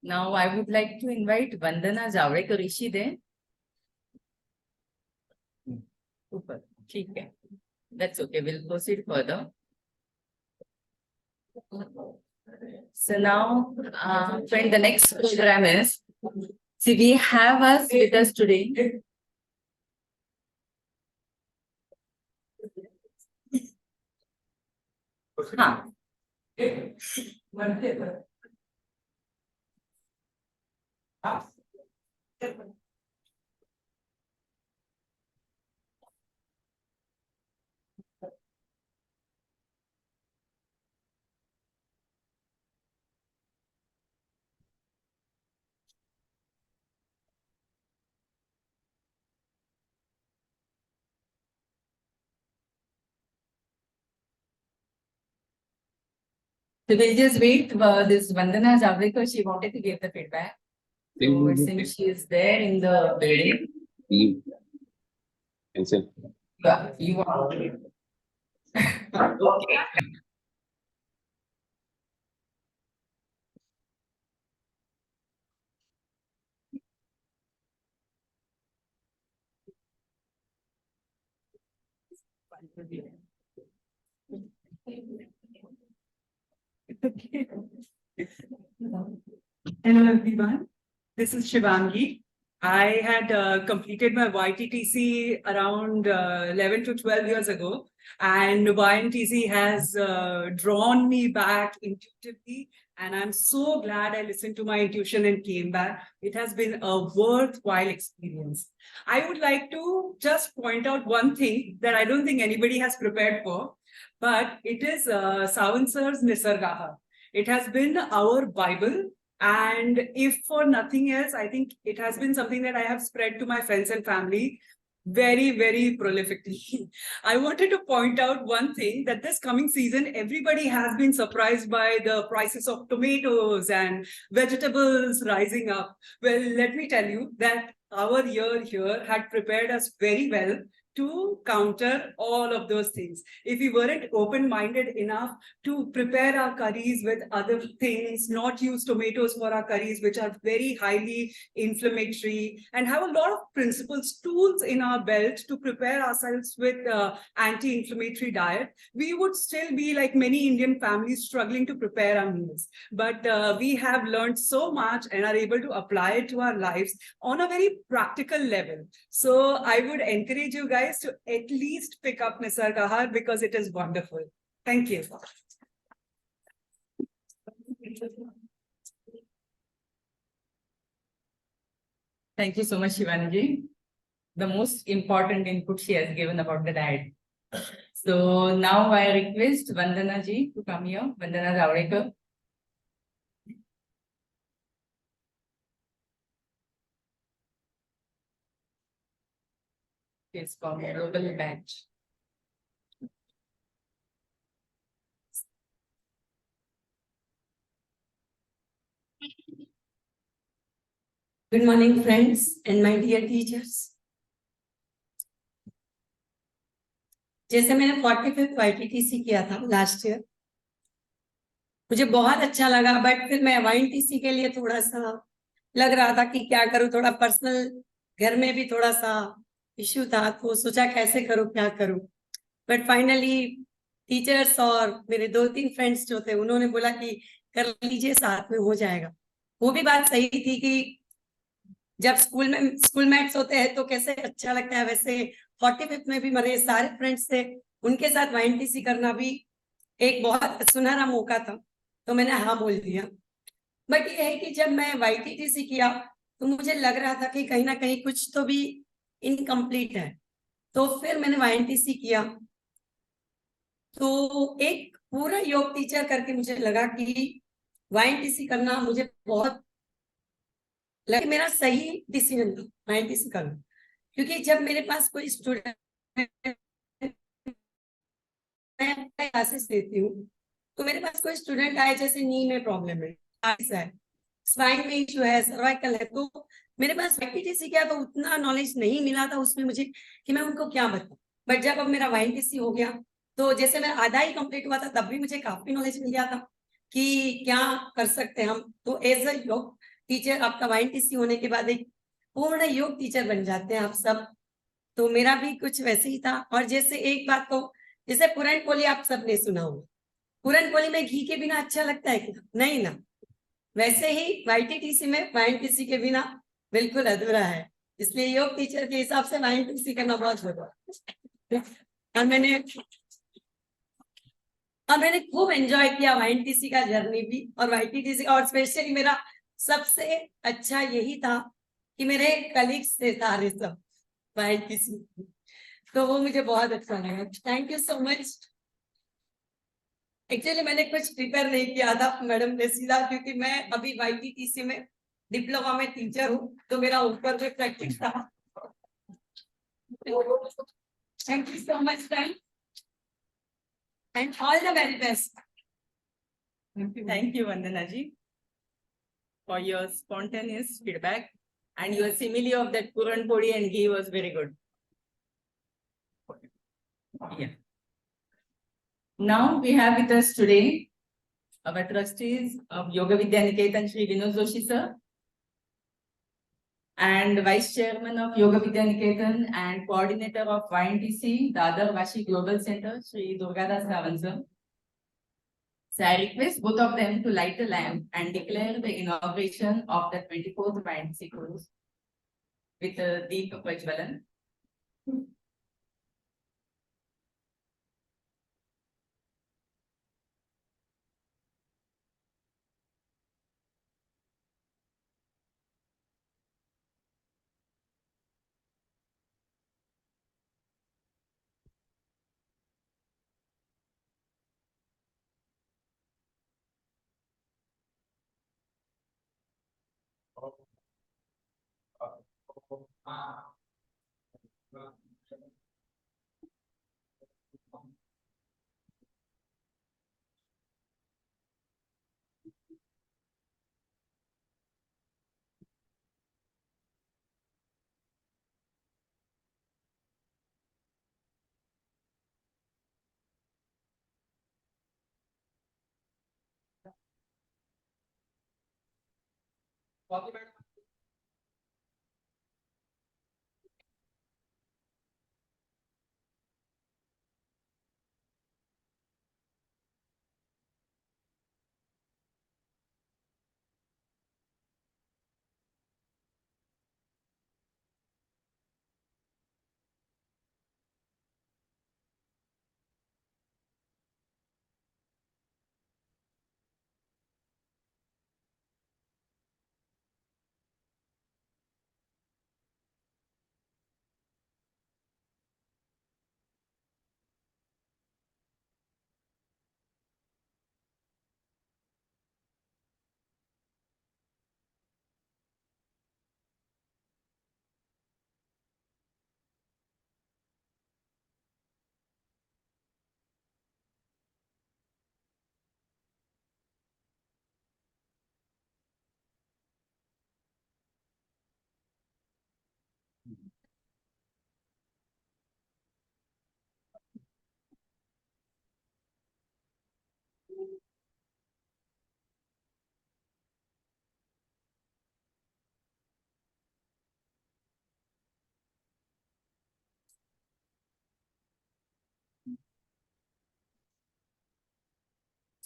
Now I would like to invite Vandana Javadekar Rishi there. Super. ठीक है. That's okay. We'll proceed further. So now, when the next program is, see, we have us with us today. हाँ. So we'll just wait for this Vandana Javadekar. She wanted to give the feedback. So since she is there in the building, you are. Okay. Hello everyone, this is Shivangi. I had completed my YTTC around 11 to 12 years ago, and YNTC has drawn me back intuitively, and I'm so glad I listened to my intuition and came back. It has been a worthwhile experience. I would like to just point out one thing that I don't think anybody has prepared for, but it is Sawant sir's Nisargaha. It has been our Bible. And if for nothing else, I think it has been something that I have spread to my friends and family very, very prolifically. I wanted to point out one thing, that this coming season, everybody has been surprised by the prices of tomatoes and vegetables rising up. Well, let me tell you that our year here had prepared us very well to counter all of those things. If we weren't open-minded enough to prepare our curries with other things, not use tomatoes for our curries, which are very highly inflammatory, and have a lot of principles, tools in our belt to prepare ourselves with anti-inflammatory diet, we would still be like many Indian families struggling to prepare our meals. But we have learned so much and are able to apply it to our lives on a very practical level. So I would encourage you guys to at least pick up Nisargahar because it is wonderful. Thank you. Thank you so much, Shivani. The most important input she has given about the diet. So now I request Vandana ji to come here. Vandana Javadekar. It's from Global Batch. Good morning, friends and my dear teachers. जैसे मैंने 45th YTTC किया था last year, मुझे बहुत अच्छा लगा, but फिर मैं YNTC के लिए थोड़ा सा लग रहा था कि क्या करूं, थोड़ा पर्सनल घर में भी थोड़ा सा इश्यू था, तो सोचा कैसे करूं, क्या करूं. बट फाइनली टीचर्स और मेरे 2-3 फ्रेंड्स जो थे उन्होंने बोला कि कर लीजिए, साथ में हो जाएगा. वो भी बात सही थी कि जब स्कूल मेट्स होते हैं तो कैसे अच्छा लगता है, वैसे 45th में भी मेरे सारे फ्रेंड्स थे, उनके साथ YNTC करना भी एक बहुत सुनहरा मौका था, तो मैंने हाँ बोल दिया. बट ये है कि जब मैं YTTC किया तो मुझे लग रहा था कि कहीं ना कहीं कुछ तो भी इनकम्प्लीट है, तो फिर मैंने YNTC किया. तो एक पूरा योग टीचर करके मुझे लगा कि YNTC करना मुझे बहुत लगा, मेरा सही डिसीजन था YNTC करना. क्योंकि जब मेरे पास कोई स्टूडेंट, क्लासेस देती हूँ, तो मेरे पास कोई स्टूडेंट आए जैसे नी में प्रॉब्लम है, स्पाइन में इशू है, सर्वाइकल है, तो मेरे पास YTTC किया तो उतना नॉलेज नहीं मिला था उसमें मुझे कि मैं उनको क्या बताऊं. बट जब अब मेरा YNTC हो गया तो जैसे मैं आधा ही कंप्लीट हुआ था तब भी मुझे काफी नॉलेज मिल गया था. कि क्या कर सकते हैं हम, तो एज अ योग टीचर आपका YNTC होने के बाद एक पूर्ण योग टीचर बन जाते हैं आप सब। तो मेरा भी कुछ वैसे ही था। और जैसे एक बात तो, जैसे पूरन पोली आप सबने सुना होगा, पूरन पोली में घी के बिना अच्छा लगता है क्या? नहीं ना। वैसे ही YTTC में YNTC के बिना बिल्कुल अधूरा है। इसलिए योग टीचर के हिसाब से YNTC करना बहुत जरूरी है। और मैंने खूब एंजॉय किया YNTC का जर्नी भी और YTTC, और स्पेशली मेरा सबसे अच्छा यही था कि मेरे कलीग्स थे सारे सब YNTC, तो वो मुझे बहुत अच्छा लगा। Thank you so much. Actually मैंने कुछ प्रिपेयर नहीं किया था, मैडम ने सीधा, क्योंकि मैं अभी YTTC में डिप्लोमा में टीचर हूँ, तो मेरा ऊपर में प्रैक्टिस था। Thank you so much and all the very best. Thank you, Vandana ji, for your spontaneous feedback, and your simile of that Puran Podi and ghee was very good. Yeah. Now we have with us today our trustees of Yoga Vidya Niketan, Shri Vinod Joshi sir, and Vice Chairman of Yoga Vidya Niketan and Coordinator of YNTC, Dadar Vashi Global Center, Shri Durgadas Ravan sir. So I request both of them to light the lamp and declare the inauguration of the 24th YNTC course with a deep Prajwalan.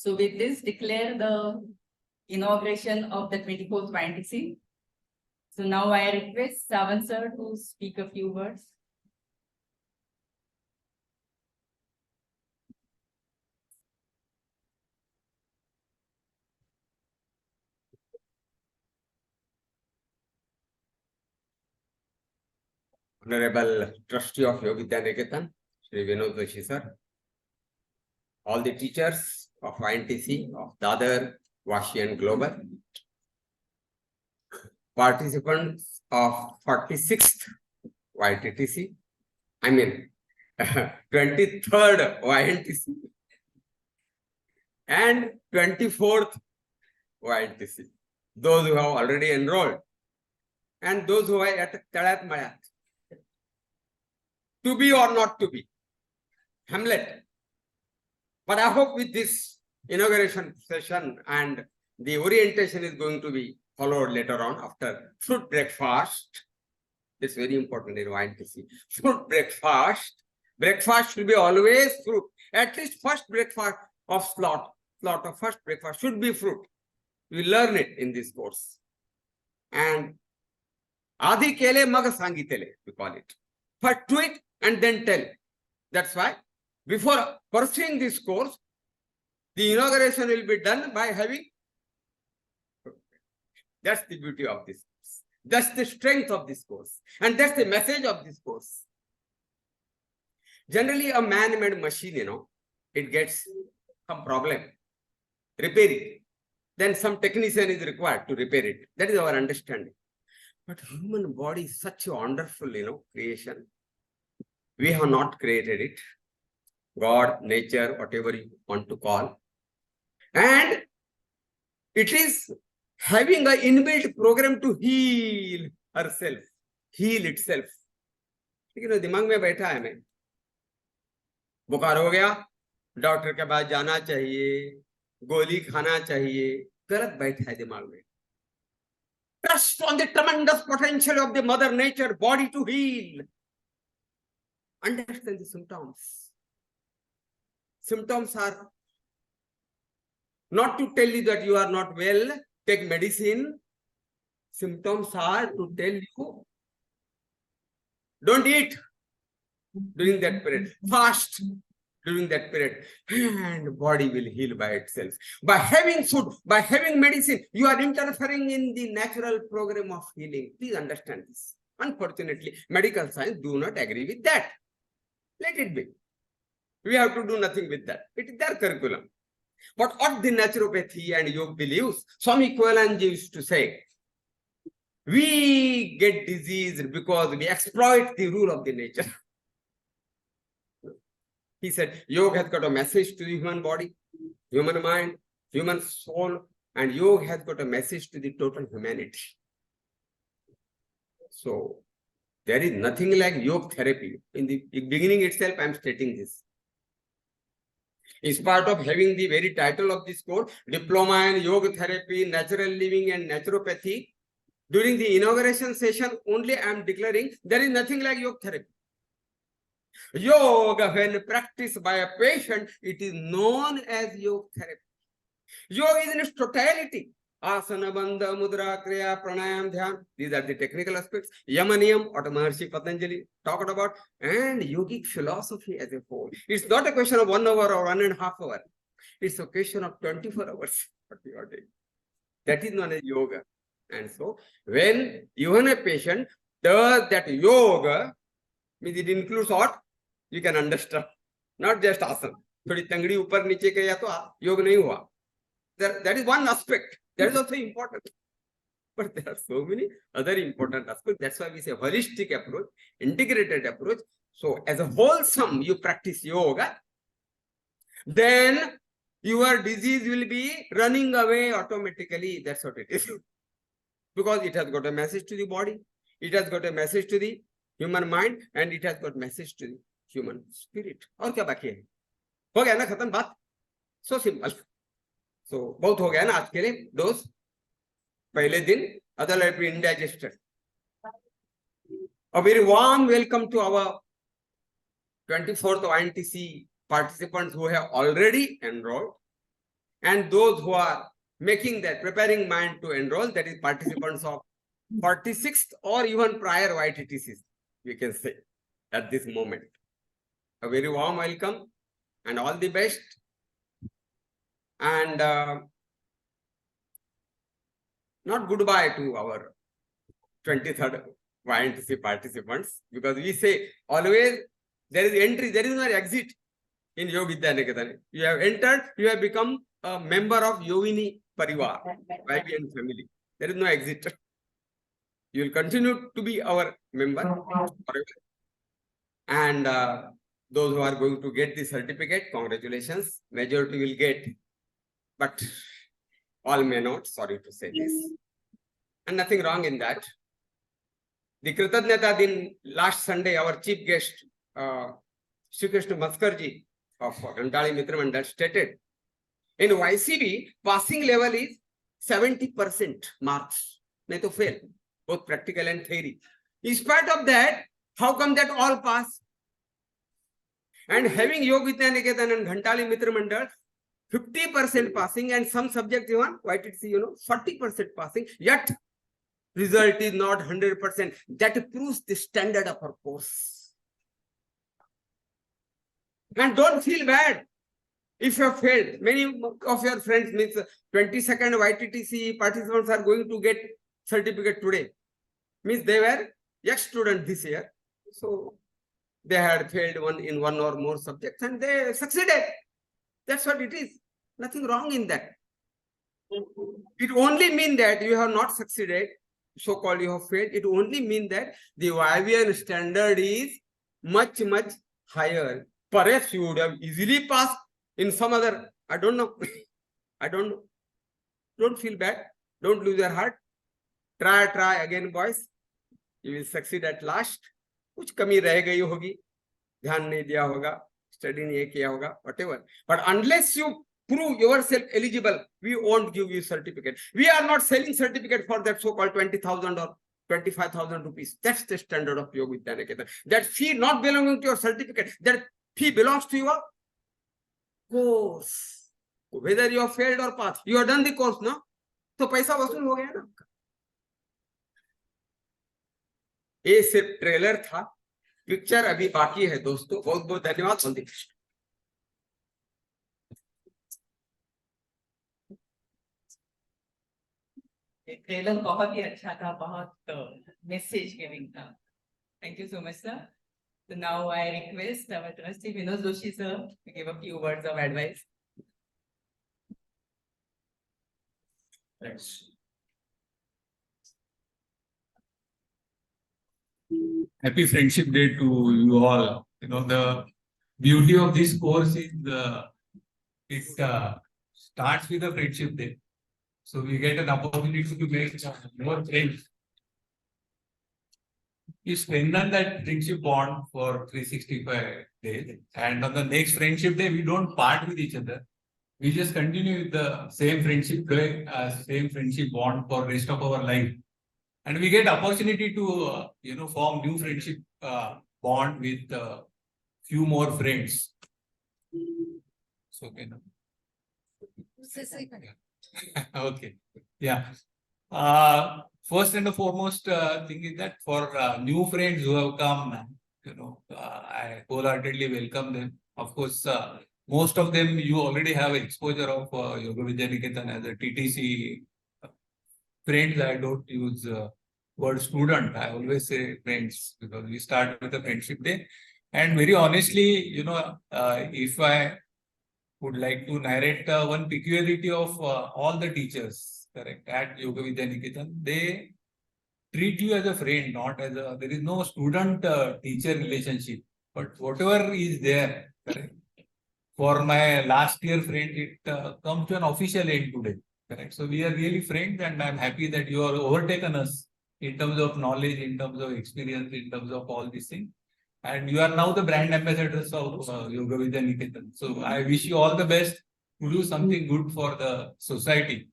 So with this, declare the inauguration of the 24th YNTC. So now I request Savan sir to speak a few words. Honorable Trustee of Yoga Vidya Niketan, Shri Vinod Joshi sir, all the teachers of YNTC, of Dadar, Vashi and Global, participants of 46th YTTC, I mean 23rd YNTC and 24th YNTC, those who have already enrolled and those who are at Talat Mayat. To be or not to be, Hamlet. But I hope with this inauguration session and the orientation is going to be followed later on after fruit breakfast. It's very important in YNTC. Fruit breakfast. Breakfast should be always fruit. At least first breakfast of slot of first breakfast should be fruit. We learn it in this course. And Adi kele mag sangitele, we call it. First do it and then tell. That's why before pursuing this course, the inauguration will be done by having. That's the beauty of this course. That's the strength of this course. And that's the message of this course. Generally, a man-made machine, it gets some problem. Repair it. Then some technician is required to repair it. That is our understanding. But human body is such a wonderful, creation. We have not created it. God, nature, whatever you want to call. And it is having an inbuilt program to heal herself, heal itself. दिमाग में बैठा है मैं बुखार हो गया doctor के पास जाना चाहिए गोली खाना चाहिए गलत बैठा है दिमाग में trust on the tremendous potential of the mother nature body to heal. Understand the symptoms. Symptoms are not to tell you that you are not well, take medicine. Symptoms are to tell you, don't eat during that period, fast during that period, and body will heal by itself. By having food, by having medicine, you are interfering in the natural program of healing. Please understand this. Unfortunately, medical science do not agree with that. Let it be. We have to do nothing with that. It is their curriculum. But what the naturopathy and yoga believes, Swami Koyalanji used to say, we get diseased because we exploit the rule of the nature. He said, yoga has got a message to the human body, human mind, human soul, and yoga has got a message to the total humanity. So, there is nothing like yoga therapy. In the beginning itself, I am stating this. In spite of having the very title of this course, Diploma in Yoga Therapy, Natural Living and Naturopathy, during the inauguration session, only I am declaring there is nothing like yoga therapy. Yoga, when practiced by a patient, it is known as yoga therapy. Yoga is in its totality. Asana, Bandha, Mudra, Kriya, Pranayam, Dhyan. These are the technical aspects. Yamaniyam, what Maharshi Patanjali talked about, and yogic philosophy as a whole. It's not a question of 1 hour or 1.5 hours. It's a question of 24 hours. What we are doing. That is known as yoga. And so, when even a patient does that yoga, means it includes what? You can understand. Not just asana. थोड़ी तंगड़ी ऊपर नीचे किया तो योग नहीं हुआ. That is one aspect. That is also important. But there are so many other important aspects. That's why we say holistic approach, integrated approach. So as a wholesome, you practice yoga, then your disease will be running away automatically. That's what it is. Because it has got a message to the body, it has got a message to the human mind, and it has got message to the human spirit. और क्या बाकी है? हो गया ना खत्म बात? So simple. So बहुत हो गया ना आज के लिए dose. पहले दिन otherwise be indigested. A very warm welcome to our 24th YNTC participants who have already enrolled, and those who are making that preparing mind to enroll, that is participants of 46th or even prior YTTCs, we can say at this moment. A very warm welcome and all the best. And not goodbye to our 23rd YNTC participants, because we say always there is entry, there is no exit in Yoga Vidya Niketan. You have entered, you have become a member of Yogini Parivar, YBN family. There is no exit. You will continue to be our member forever. And those who are going to get the certificate, congratulations. Majority will get, but all may not. Sorry to say this. And nothing wrong in that. The Kritadnyata Din last Sunday, our chief guest, Sri Krishna Maskarji of Gantali Mitra Mandal stated, In YCB, passing level is 70% marks. नहीं तो fail, both practical and theory. In spite of that, how come that all pass? And having Yoga Vidya Niketan and Ghantali Mitra Mandal, 50% passing and some subjects even, YTC, 40% passing, yet result is not 100%. That proves the standard of our course. And don't feel bad if you have failed. Many of your friends, means 22nd YTTC participants are going to get certificate today. Means they were ex-student this year. So they had failed in one or more subjects and they succeeded. That's what it is. Nothing wrong in that. It only means that you have not succeeded, so-called you have failed. It only means that the YVN standard is much, much higher. Perhaps you would have easily passed in some other, I don't know. I don't know. Don't feel bad. Don't lose your heart. Try again, boys. You will succeed at last. कुछ कमी रह गई होगी, ध्यान नहीं दिया होगा, study नहीं किया होगा, whatever. But unless you prove yourself eligible, we won't give you certificate. We are not selling certificate for that so-called 20,000 or 25,000 rupees. That's the standard of Yoga Vidya Niketan. That fee not belonging to your certificate, that fee belongs to your course. Whether you have failed or passed, you have done the course, no? तो पैसा वसूल हो गया ना. ये सिर्फ trailer था, picture अभी बाकी है दोस्तों. बहुत बहुत धन्यवाद. वंदे कृष्ण. ट्रेलर बहुत ही अच्छा था, बहुत मैसेज गिविंग था. Thank you so much sir. So now I request our trustee Vinod Joshi sir to give a few words of advice. Thanks. Happy Friendship Day to you all. The beauty of this course is it starts with a Friendship Day. So we get an opportunity to make more friends. You strengthen that friendship bond for 365 days. And on the next Friendship Day, we don't part with each other. We just continue with the same friendship bond for rest of our life. And we get opportunity to, form new friendship bond with few more friends. So, okay. Okay. Yeah. First and the foremost thing is that for new friends who have come, I wholeheartedly welcome them. Of course, most of them you already have exposure of Yoga Vidya Niketan as a TTC friends. I don't use word student. I always say friends because we start with a Friendship Day. And very honestly, if I would like to narrate one peculiarity of all the teachers, correct, at Yoga Vidya Niketan, they treat you as a friend, not as a, there is no student-teacher relationship, but whatever is there, correct. For my last year friend, it comes to an official end today, correct. So we are really friends and I'm happy that you are overtaken us in terms of knowledge, in terms of experience, in terms of all these things. And you are now the brand ambassadors of Yoga Vidya Niketan. So I wish you all the best to do something good for the society.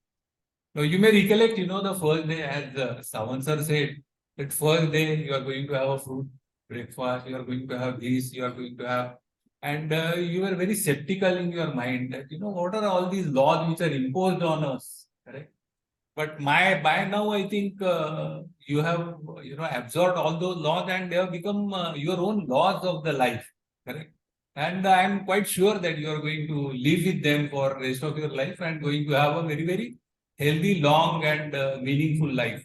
Now you may recollect, the first day, as Savan sir said, that first day you are going to have a fruit breakfast, you are going to have this, you are going to have, and you were very skeptical in your mind that, what are all these laws which are imposed on us, correct? But by now, I think you have, absorbed all those laws and they have become your own laws of the life, correct? And I am quite sure that you are going to live with them for the rest of your life and going to have a very, very healthy, long and meaningful life.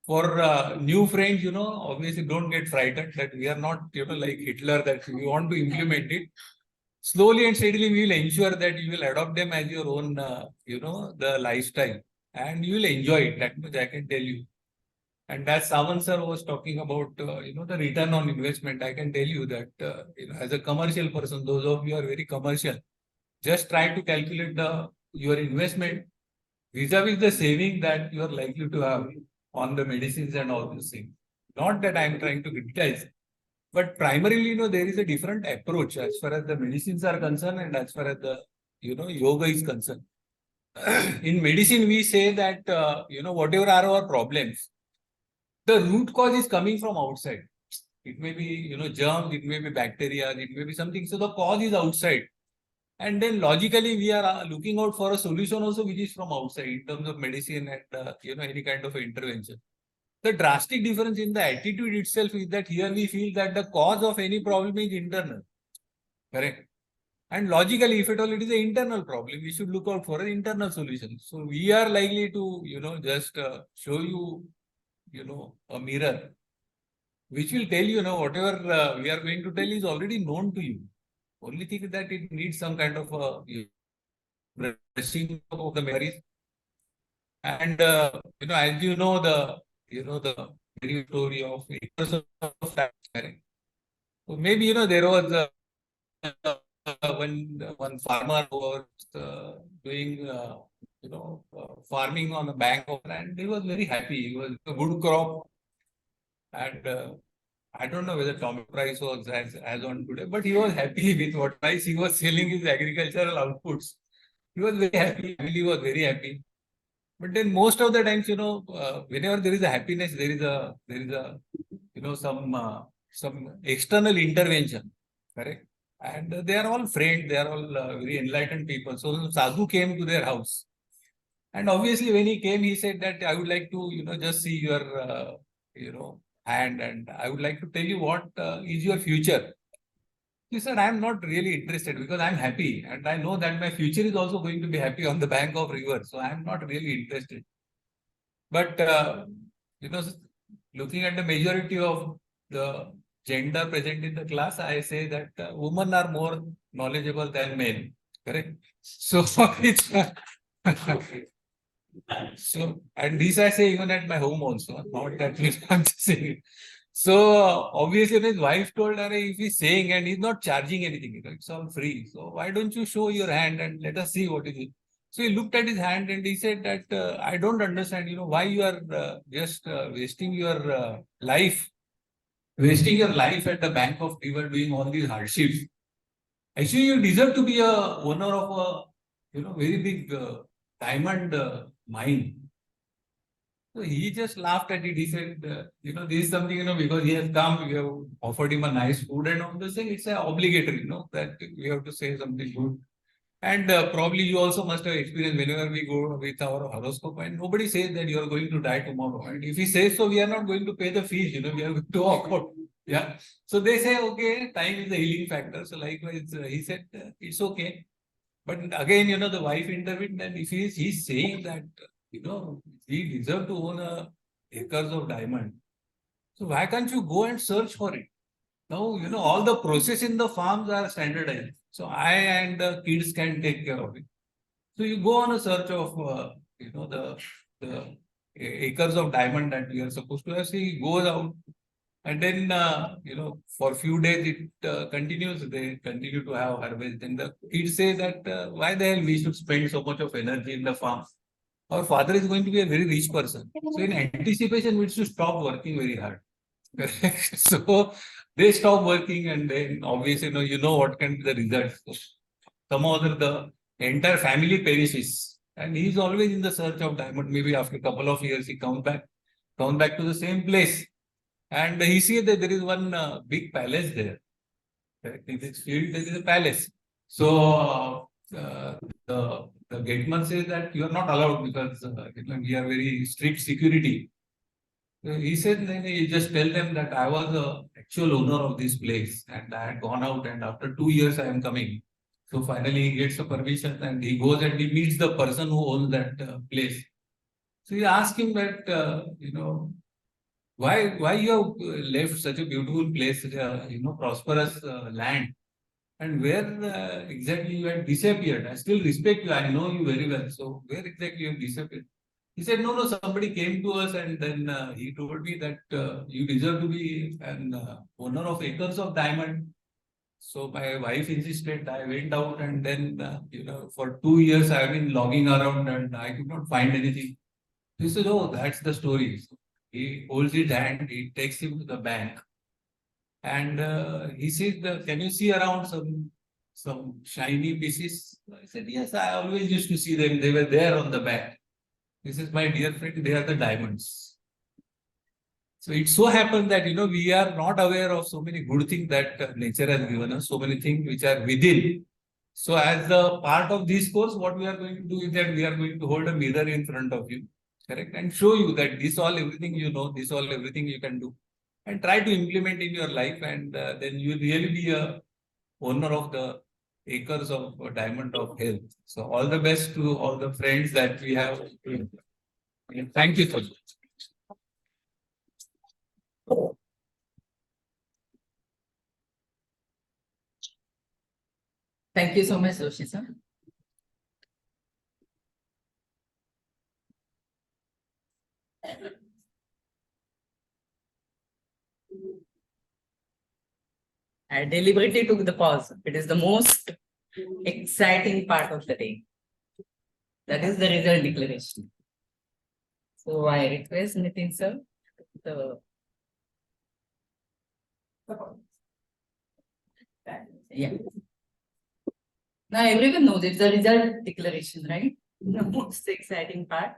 For new friends, obviously don't get frightened that we are not, like Hitler, that we want to implement it. Slowly and steadily, we will ensure that you will adopt them as your own, the lifestyle. And you will enjoy it. That much I can tell you. And as Savan sir was talking about, the return on investment, I can tell you that, as a commercial person, those of you are very commercial, just try to calculate your investment vis-a-vis the saving that you are likely to have on the medicines and all those things. Not that I am trying to criticize, but primarily, there is a different approach as far as the medicines are concerned and as far as the yoga is concerned. In medicine, we say that, whatever are our problems, the root cause is coming from outside. It may be, germs, it may be bacteria, it may be something. So the cause is outside. And then logically, we are looking out for a solution also, which is from outside in terms of medicine and, any kind of intervention. The drastic difference in the attitude itself is that here we feel that the cause of any problem is internal. Correct. And logically, if at all it is an internal problem, we should look out for an internal solution. So we are likely to, just show you, a mirror, which will tell you, whatever we are going to tell is already known to you. Only thing is that it needs some kind of brushing of the memories. And, as you know, the very story of acres of time. So maybe, there was one farmer who was doing, farming on a bank of land. He was very happy. He was a good crop. And I don't know whether tomato price was as on today, but he was happy with what price he was selling his agricultural outputs. He was very happy. Family was very happy. But then most of the times, whenever there is a happiness, there is a some external intervention. Correct. And they are all friends. They are all very enlightened people. So Sadhu came to their house. And obviously, when he came, he said that I would like to, just see your, hand, and I would like to tell you what is your future. He said, I am not really interested because I am happy. And I know that my future is also going to be happy on the bank of river. So I am not really interested. But, looking at the majority of the gender present in the class, I say that women are more knowledgeable than men. Correct? So it's so, and this I say even at my home also, not that I'm just saying. So obviously his wife told her, if he's saying and he's not charging anything, it's all free. So why don't you show your hand and let us see what is it? So he looked at his hand and he said that I don't understand, why you are just wasting your life at the bank of river doing all these hardships. Actually, you deserve to be a owner of a very big diamond mine. So he just laughed at it. He said, this is something, because he has come, we have offered him a nice food and all this thing. It's obligatory, that we have to say something good. And probably you also must have experienced whenever we go with our horoscope and nobody says that you are going to die tomorrow. And if he says so, we are not going to pay the fees, we are going to walk out. Yeah. So they say, okay, time is the healing factor. So likewise, he said, it's okay. But again, the wife intervened, and if he's saying that, he deserves to own acres of diamond. So why can't you go and search for it? Now, all the process in the farms are standardized. So I and the kids can take care of it. So you go on a search of, the acres of diamond that we are supposed to have. So he goes out. And then, for a few days it continues. They continue to have harvest. Then the kids say that why the hell we should spend so much of energy in the farm? Our father is going to be a very rich person. So in anticipation, we should stop working very hard. So they stop working, and then obviously, what can be the results. So somehow the entire family perishes. And he's always in the search of diamond. Maybe after a couple of years, he comes back to the same place. And he sees that there is one big palace there. In this field, there is a palace. So the gateman says that you are not allowed because we are very strict security. So he said, you just tell them that I was the actual owner of this place and I had gone out, and after 2 years I am coming. So finally he gets a permission and he goes and he meets the person who owns that place. So he asks him that, why you have left such a beautiful place, such a prosperous land, and where exactly you had disappeared? I still respect you. I know you very well. So where exactly you have disappeared? He said, no, somebody came to us and then he told me that you deserve to be an owner of acres of diamond. So my wife insisted. I went out and then, for 2 years I have been logging around and I could not find anything. He said, oh, that's the story. So he holds his hand, he takes him to the bank. And he says, can you see around some shiny pieces. I said, yes, I always used to see them. They were there on the back. This is my dear friend, they are the diamonds. So it so happens that, we are not aware of so many good things that nature has given us, so many things which are within. So as a part of this course, what we are going to do is that we are going to hold a mirror in front of you, correct? And show you that this all everything you know, this all everything you can do. And try to implement in your life, and then you will really be a owner of the acres of diamond of health. So all the best to all the friends that we have. And thank you so much. Thank you so much, Joshi sir. I deliberately took the pause. It is the most exciting part of the day. That is the result declaration. So I request Nitin sir, yeah. Now everyone knows it's the result declaration, right? The most exciting part.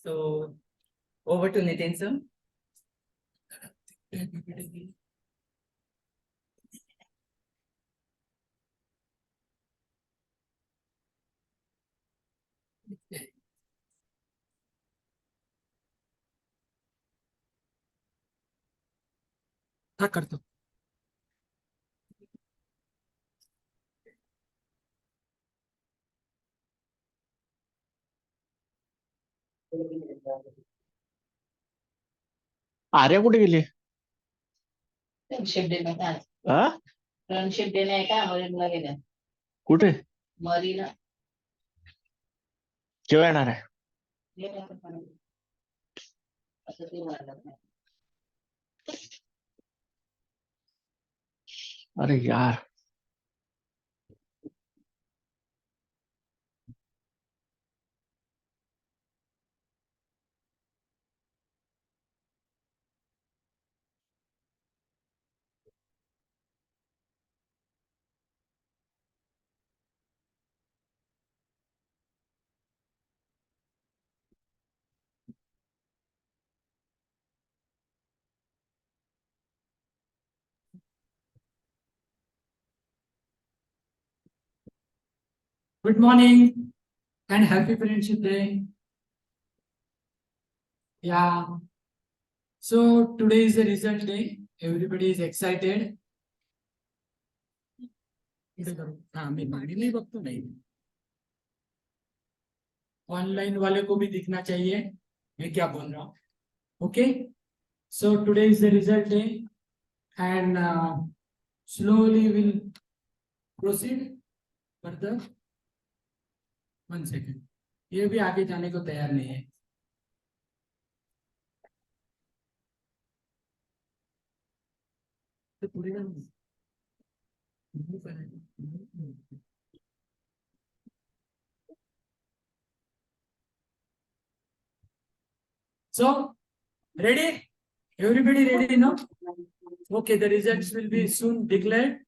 So over to Nitin sir. हाँ कर दो. आर्या कुठे गेली? Friendship day नाही का? हा? Friendship day नाही का? मरीनला गेल्या. कुठे? मरीना. केव्हा येणार आहे? असं ते म्हणाला. अरे यार. Good morning and happy Friendship Day. Yeah. So today is the result day. Everybody is excited. Online वाले को भी दिखना चाहिए मैं क्या बोल रहा हूँ. Okay. So today is the result day and slowly we'll proceed further. 1 second. ये भी आगे जाने को तैयार नहीं है. तो पूरी So, ready? Everybody ready now? Okay, the results will be soon declared.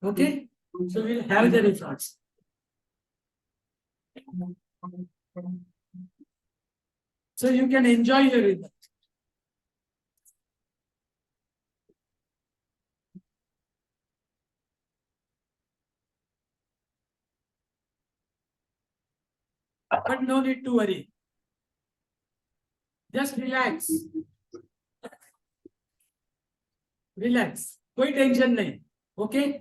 Okay, so we'll have the results. So you can enjoy your results. But no need to worry. Just relax. Relax. कोई tension नहीं. Okay.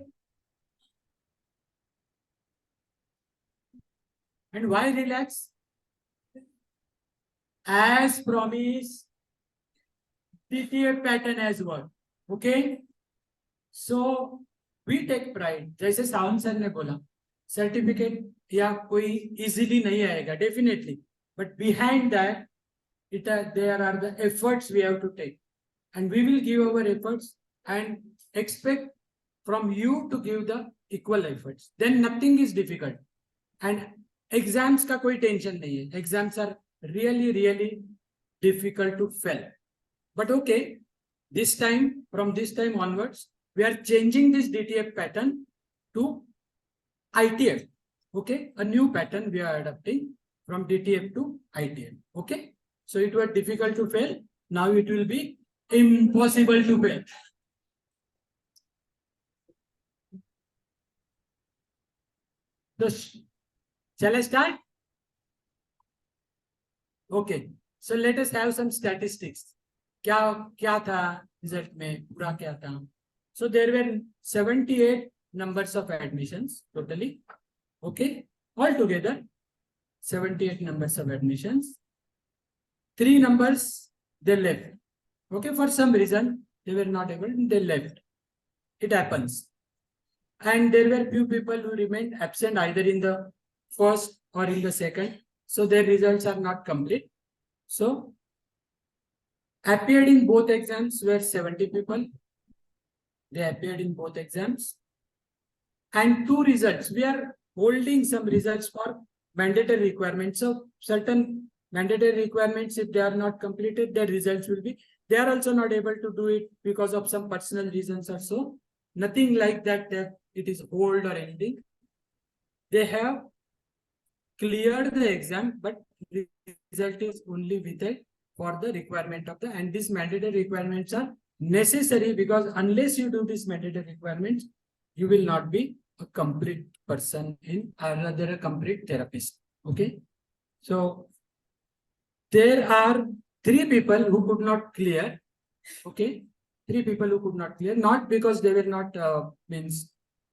And why relax? As promised, TTF pattern has worked. Okay. So we take pride. जैसे Sawant sir ने बोला, certificate या कोई easily नहीं आएगा, definitely. But behind that, there are the efforts we have to take, and we will give our efforts and expect from you to give the equal efforts. Then nothing is difficult, and exams का कोई tension नहीं है. Exams are really difficult to fail. But okay, this time, from this time onwards, we are changing this DTF pattern to ITF. Okay, a new pattern we are adopting from DTF to ITF. Okay, so it was difficult to fail. Now it will be impossible to fail. So, shall I start? Okay, so let us have some statistics. क्या था result में पूरा क्या था? So there were 78 numbers of admissions totally. Okay, altogether 78 numbers of admissions. 3 numbers they left. Okay, for some reason they were not able, they left. It happens. And there were few people who remained absent either in the first or in the second. So their results are not complete. So appeared in both exams were 70 people. They appeared in both exams. And 2 results. We are holding some results for mandatory requirements. So certain mandatory requirements, if they are not completed, their results will be, they are also not able to do it because of some personal reasons or so. Nothing like that, that it is hold or anything. They have cleared the exam, but the result is only withheld for the requirement of the, and these mandatory requirements are necessary because unless you do these mandatory requirements, you will not be a complete person in, or rather a complete therapist. Okay. So there are 3 people who could not clear. Okay. 3 people who could not clear, not because they were not means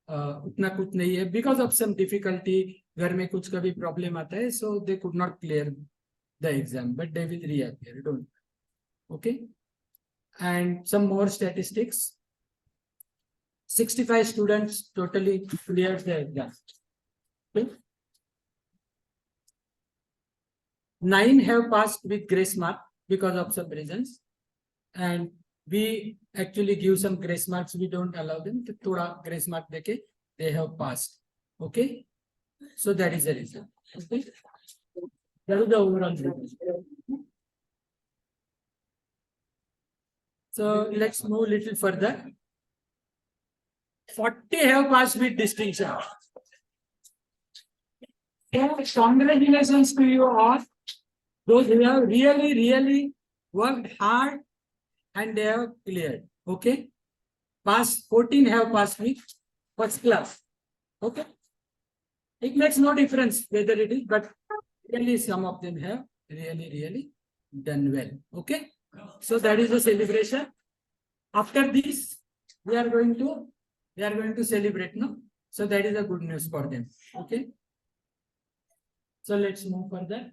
उतना कुछ नहीं है, because of some difficulty, घर में कुछ कभी problem आता है, so they could not clear the exam, but they will reappear. Don't. Okay. And some more statistics. 65 students totally cleared the exam. Okay. 9 have passed with grace mark because of some reasons. And we actually give some grace marks. We don't allow them to thoda grace mark deke, they have passed. Okay. So that is the reason. Okay. That is the overall result. So let's move a little further. 40 have passed with distinction. So congratulations to you all. Those who have really worked hard and they have cleared. Okay. 14 have passed with first class. Okay. It makes no difference whether it is, but really some of them have really done well. Okay. So that is the celebration. After this, we are going to celebrate, no? So that is a good news for them. Okay. So let's move further.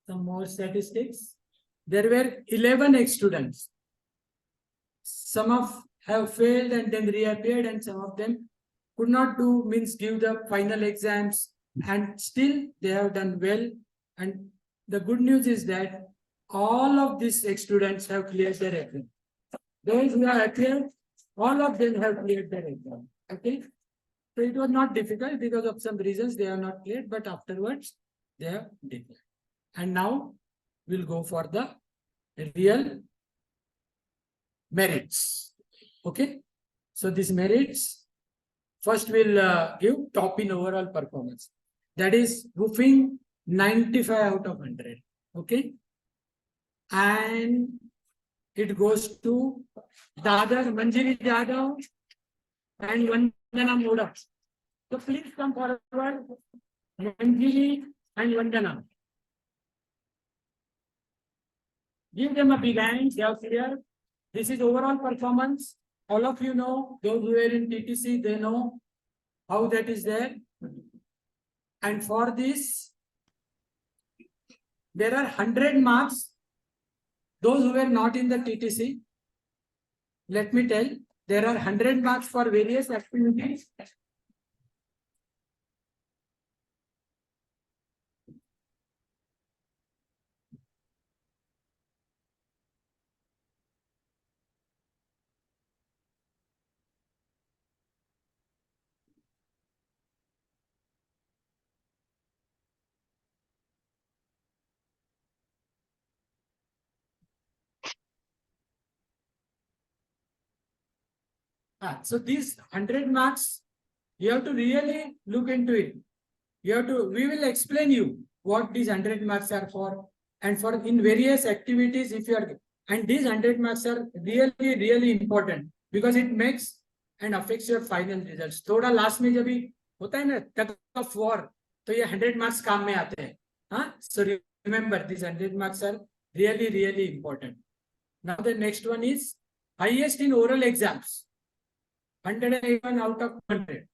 Some more statistics. There were 11 ex-students. Some of have failed and then reappeared, and some of them could not do, means give the final exams, and still they have done well. And the good news is that all of these ex-students have cleared their exam. Those who have appeared, all of them have cleared their exam. Okay. So it was not difficult because of some reasons they have not cleared, but afterwards they have declared. And now we'll go for the real merits. Okay. So these merits, first we'll give top in overall performance. That is roofing 95 out of 100. Okay. And it goes to Dadar Manjiri Jadhav and Vandana Moda. So please come forward, Manjiri and Vandana. Give them a big hand. They are clear. This is overall performance. All of you know, those who are in TTC, they know how that is there. And for this, there are 100 marks. Those who were not in the TTC, let me tell, there are 100 marks for various activities. So these 100 marks You have to really look into it. We will explain you what these 100 marks are for, and for in various activities if you are, and these 100 marks are really important because it makes and affects your final results. थोड़ा last में जब भी होता है ना tug of war, तो ये 100 marks काम में आते हैं. हाँ, so remember these 100 marks are really important. Now the next one is highest in oral exams, 101 out of 100,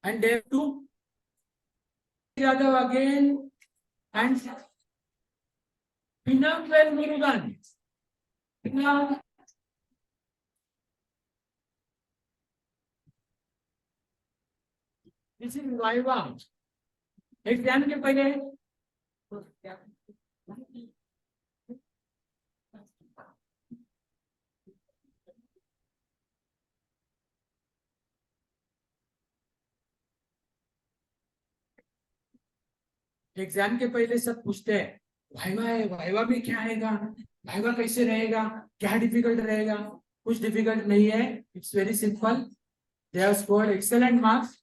and they have to Yadav again and Pinam Murugan. Pinam. This is Viva. Exam के पहले exam के पहले सब पूछते हैं viva है, viva में क्या आएगा, वाइवा कैसे रहेगा, क्या डिफिकल्ट रहेगा. कुछ डिफिकल्ट नहीं है, it's very simple. They have scored excellent marks.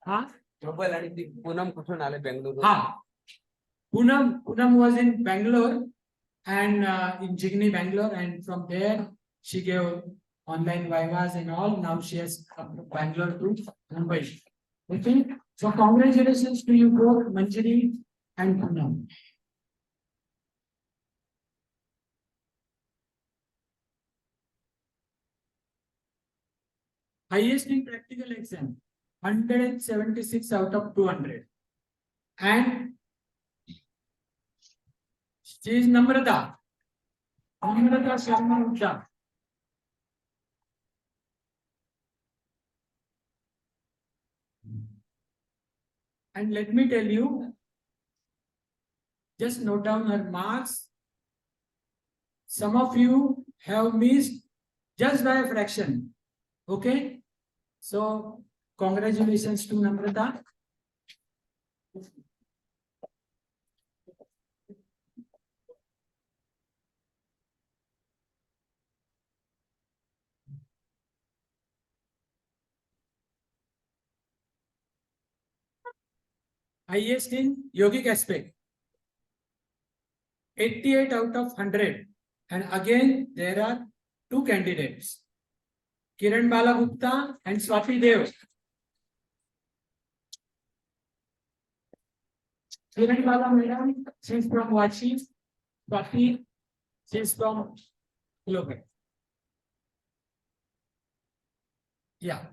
हाँ, पूनम कुठून आले बेंगळुरू. हाँ, Poonam was in Bangalore and in Jigni, Bangalore, and from there she gave online vivas and all. Now she has come to Bangalore to Mumbai. Okay, so congratulations to you both, Manjari and Poonam. Highest in practical exam, 176 out of 200. And she is Namrata. Namrata Sharma Utta. And let me tell you, just note down her marks. Some of you have missed just by a fraction. Okay? So, congratulations to Namrata. Highest in yogic aspect, 88 out of 100. And again, there are two candidates, Kiran Bala Gupta and Swati Dev. Kiran Bala madam, she is from Vachi. Swati, she is from Logan. Yeah.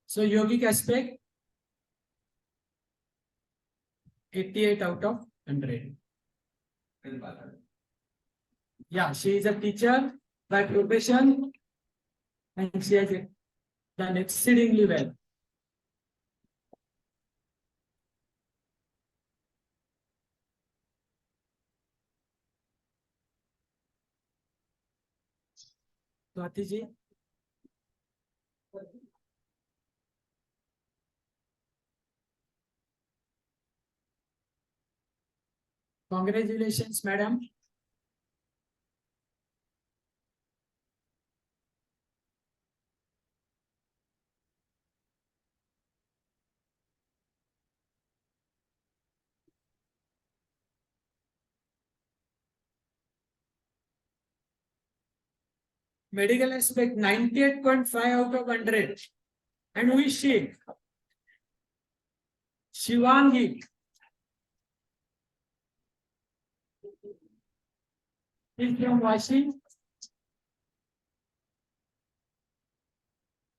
So yogic aspect, 88 out of 100. Yeah, she is a teacher by profession and she has done exceedingly well. Swati ji. Congratulations, madam. Medical aspect, 98.5 out of 100. And who is she? Shivangi. She's from Washington.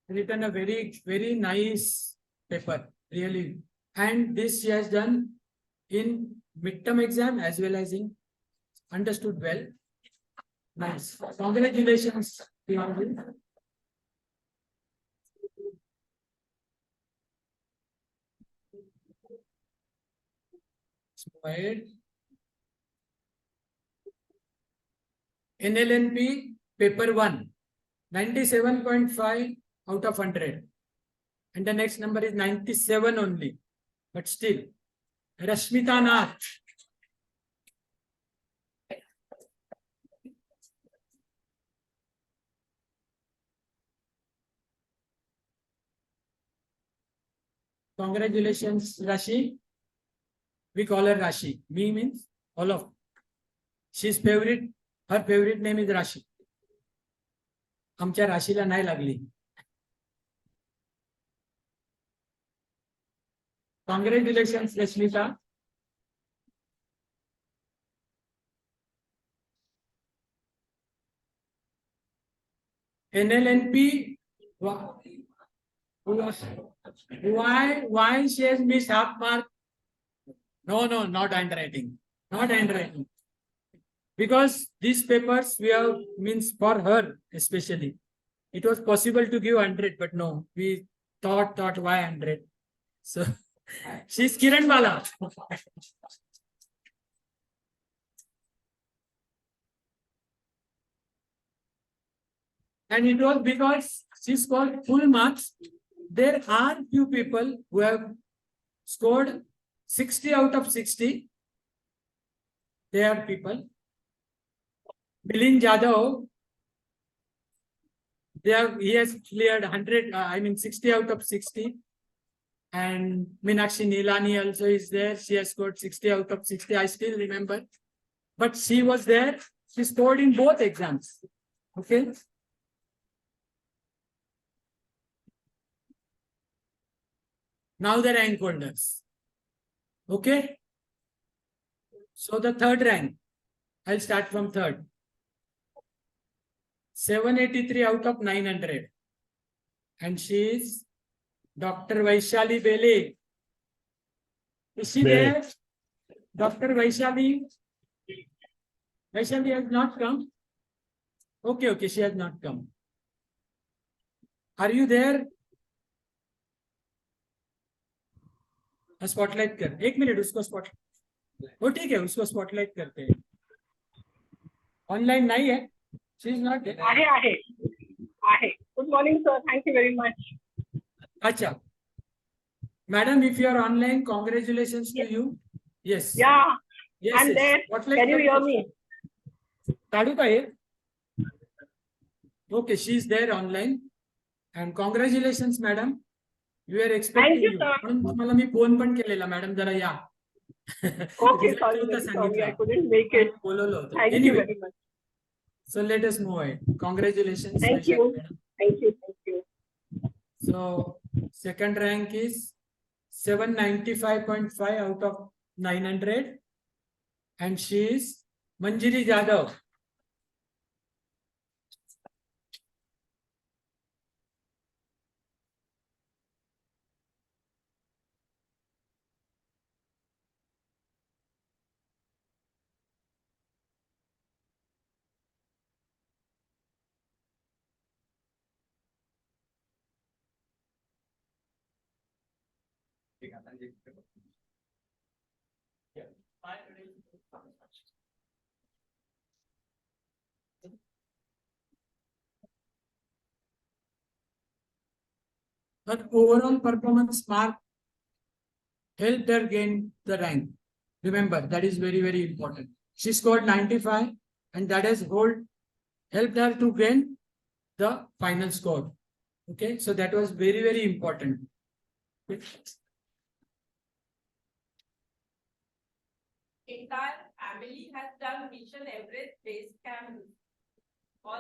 Written a very nice paper, really. And this she has done in midterm exam as well as in understood well. Nice. Congratulations, Shivangi. NLNP paper 1, 97.5 out of 100. And the next number is 97 only. But still, Rashmita Nath. Congratulations, Rashi. We call her Rashi. Me means all of. She's favorite. Her favorite name is Rashi. आमच्या राशीला नाही लागली. Congratulations, Rashmita. NLNP. Why she has missed half mark? No, not handwriting. Not handwriting. Because these papers we have means for her especially. It was possible to give 100, but no, we thought why 100. So she's Kiran Bala. And it was because she scored full marks. There are few people who have scored 60 out of 60. They are people. Bilin Jadhav, he has cleared 60 out of 60. And Meenakshi Nilani also is there. She has scored 60 out of 60. I still remember. But she was there. She scored in both exams. Okay. Now the rank holders. Okay. So the third rank. I'll start from third. 783 out of 900. And she is Dr. Vaishali Bele. Is she there? Dr. Vaishali? Vaishali has not come? Okay, she has not come. Are you there? Spotlight कर 1 minute उसको spotlight वो ठीक है उसको spotlight करते हैं online नहीं है शी इज नॉट आहे good morning sir thank you very much अच्छा madam if you are online congratulations to you yes या yes I'm there. Can you hear me? काढू का हे okay she is there online and congratulations madam You are expecting you. म्हणून तुम्हाला मी phone पण केलेला madam जरा या. Okay, sorry, I couldn't make it. बोलवलं होतं. Thank you very much. So let us move ahead. Congratulations. Thank you. Thank you. So second rank is 795.5 out of 900 and she is Manjiri Jadhav. Her overall performance mark helped her gain the rank. Remember, that is very, very important. She scored 95 and that has helped her to gain the final score. Okay, so that was very, very important. Entire family has done Mission Everest base camp.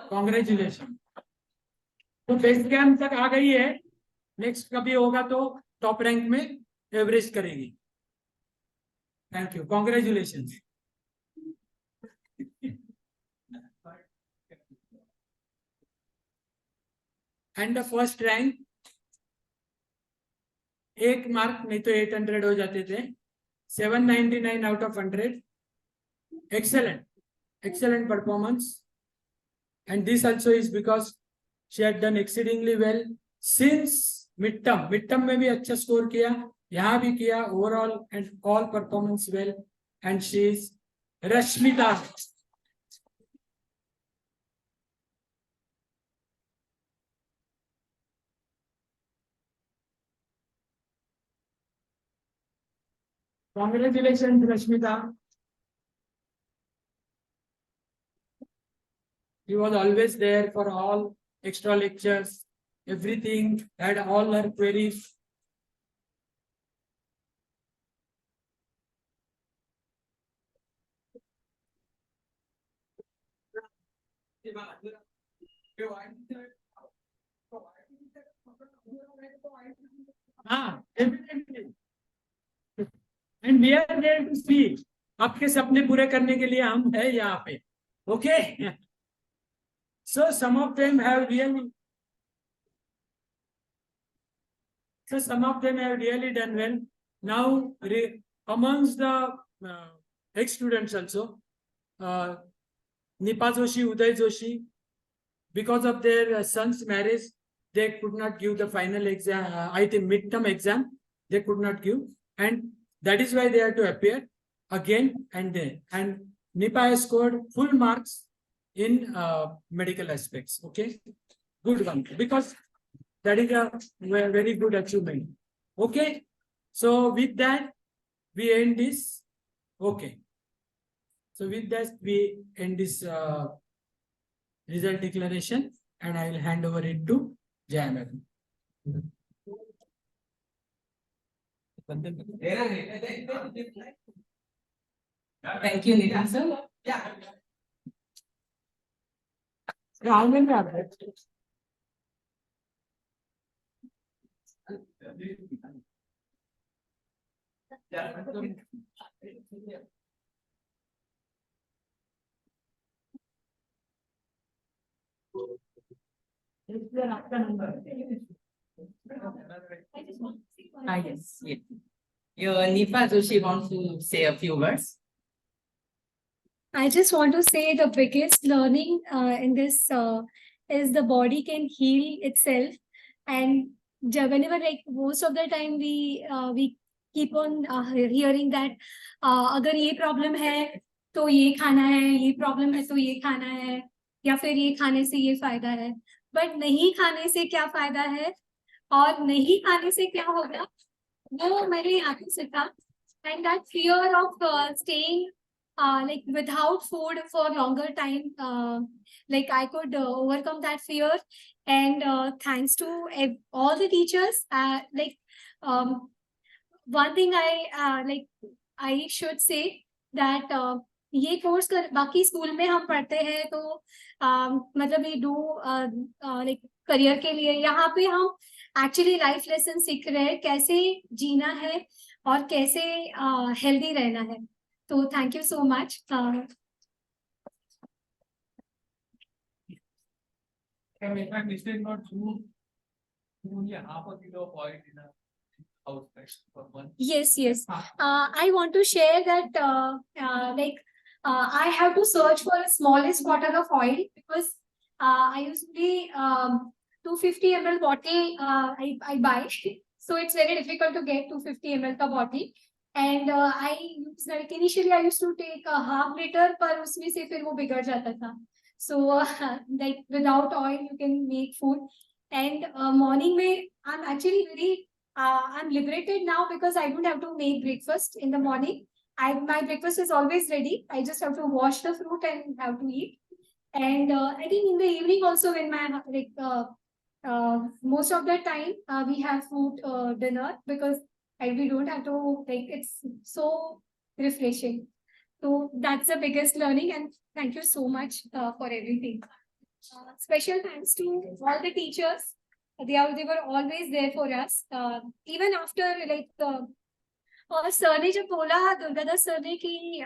Congratulations. तो base camp तक आ गई है next कभी होगा तो top rank में average करेगी thank you congratulations and the first rank 1 mark नहीं तो 800 हो जाते थे 799 out of 100 excellent performance and this also is because she had done exceedingly well since midterm में भी अच्छा स्कोर किया यहाँ भी किया overall and all performance well and she is Rashmita. Congratulations, Rashmita. She was always there for all extra lectures, everything, had all her queries. Definitely. And we are there to see. आपके सपने पूरे करने के लिए हम है यहाँ पे. Okay. So some of them have really. So some of them have really done well. Now, amongst the ex-students also, Nipa Joshi, Uday Joshi, because of their son's marriage, they could not give the final exam, I think midterm exam, they could not give. And that is why they had to appear again and then. And Nipa has scored full marks in medical aspects. Okay, good one. Because that is a very good achievement. Okay, so with that, we end this. Okay. So with that, we end this result declaration, and I will hand over it to Jaya Madam. Thank you, Nidhi sir. How many are there? Yes, yes. Your Nipa Joshi wants to say a few words. I just want to say the biggest learning in this is the body can heal itself, and whenever, like, most of the time we keep on hearing that अगर ये problem है तो ये खाना है, ये problem है तो ये खाना है, या फिर ये खाने से ये फायदा है, but नहीं खाने से क्या फायदा है और नहीं खाने से क्या होगा, वो मैंने यहाँ पे सीखा. And that fear of staying like without food for longer time, like I could overcome that fear, and thanks to all the teachers. Like one thing I should say that ये कोर्स कर बाकी school में हम पढ़ते हैं तो मतलब ये डू लाइक करियर के लिए, यहाँ पे हम एक्चुअली लाइफ लेसन सीख रहे हैं कैसे जीना है और कैसे हेल्दी रहना है. तो thank you so much. If I'm mistaken, not only half a kilo of oil in a house for one. Yes, yes. I want to share that I have to search for the smallest bottle of oil because I usually 250 ml bottle I buy. So it's very difficult to get 250 ml का bottle. And I use like initially I used to take a half liter, पर उसमें से फिर वो बिगड़ जाता था. So like without oil you can make food. And morning में I'm actually very I'm liberated now because I don't have to make breakfast in the morning. My breakfast is always ready. I just have to wash the fruit and have to eat. And I think in the evening also when my most of the time we have food dinner because we don't have to, like, it's so refreshing. So that's the biggest learning, and thank you so much for everything. Special thanks to all the teachers. They were always there for us. Even after like और sir ने जब बोला Durgadas sir ने कि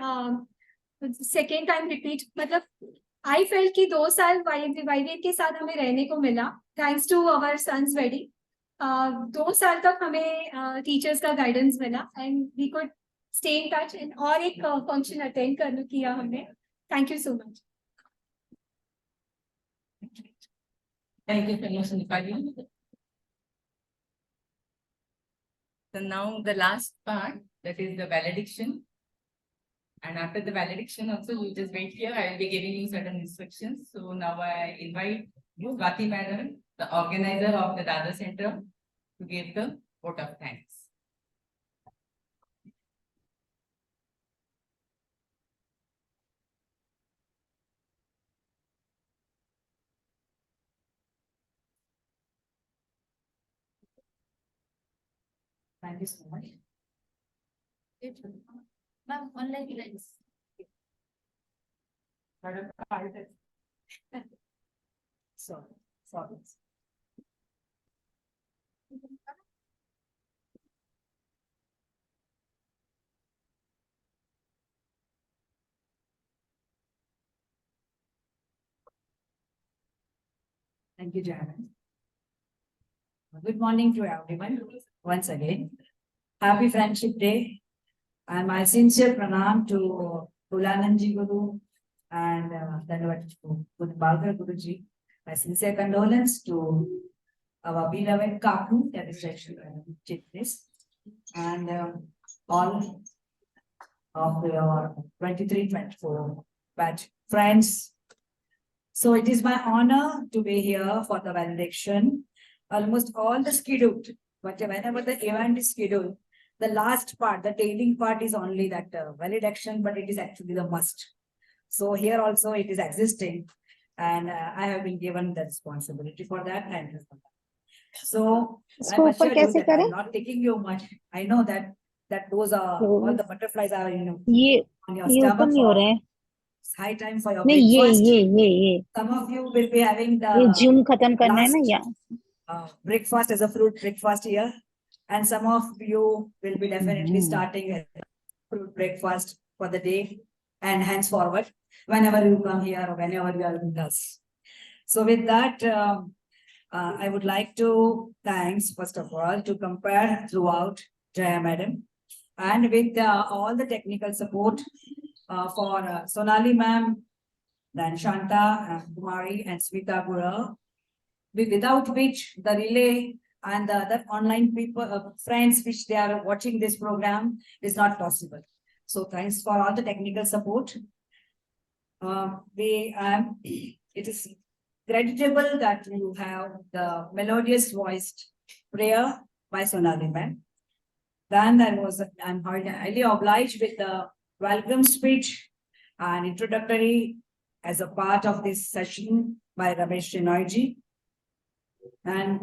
second time repeat, मतलब I felt कि 2 साल YNTC के साथ हमें रहने को मिला thanks to our son's wedding. 2 साल तक हमें टीचर्स का गाइडेंस मिला and we could stay in touch, and और एक फंक्शन अटेंड करने किया हमने. Thank you so much. Thank you so much, Nipali. So now the last part, that is the valediction. And after the valediction also, you just wait here. I will be giving you certain instructions. So now I invite Swati Madam, the organizer of the Dada Center, to give the vote of thanks. Thank you so much. Ma'am, online lens. So, sorry. Thank you, Janet. Good morning to everyone once again. Happy Friendship Day. And my sincere pranam to Pulananji Guru and Dandavat to Balgar Guruji. My sincere condolence to our beloved Kaku, that is actually chiefness, and all of our 23-24 batch friends. So it is my honor to be here for the valediction. Almost all the scheduled, but whenever the event is scheduled, the last part, the tailing part is only that valediction, but it is actually the must. So here also it is existing, and I have been given the responsibility for that. Thank you for that. So I assure you that I'm not taking you much. I know that those are all the butterflies are on your stomach. It's high time for your breakfast. Some of you will be having the last breakfast as a fruit breakfast here, and some of you will be definitely starting a fruit breakfast for the day and henceforward whenever you come here or whenever you are with us. So with that, I would like to thanks first of all to compare throughout Jaya Madam and with all the technical support for Sonali ma'am, then Shanta, Kumari and Smita Gura, without which the relay and the other online people, friends which they are watching this program is not possible. So thanks for all the technical support. It is creditable that you have the melodious voiced prayer by Sonali ma'am. Then I'm highly obliged with the welcome speech and introductory as a part of this session by Ramesh Shenoyji. And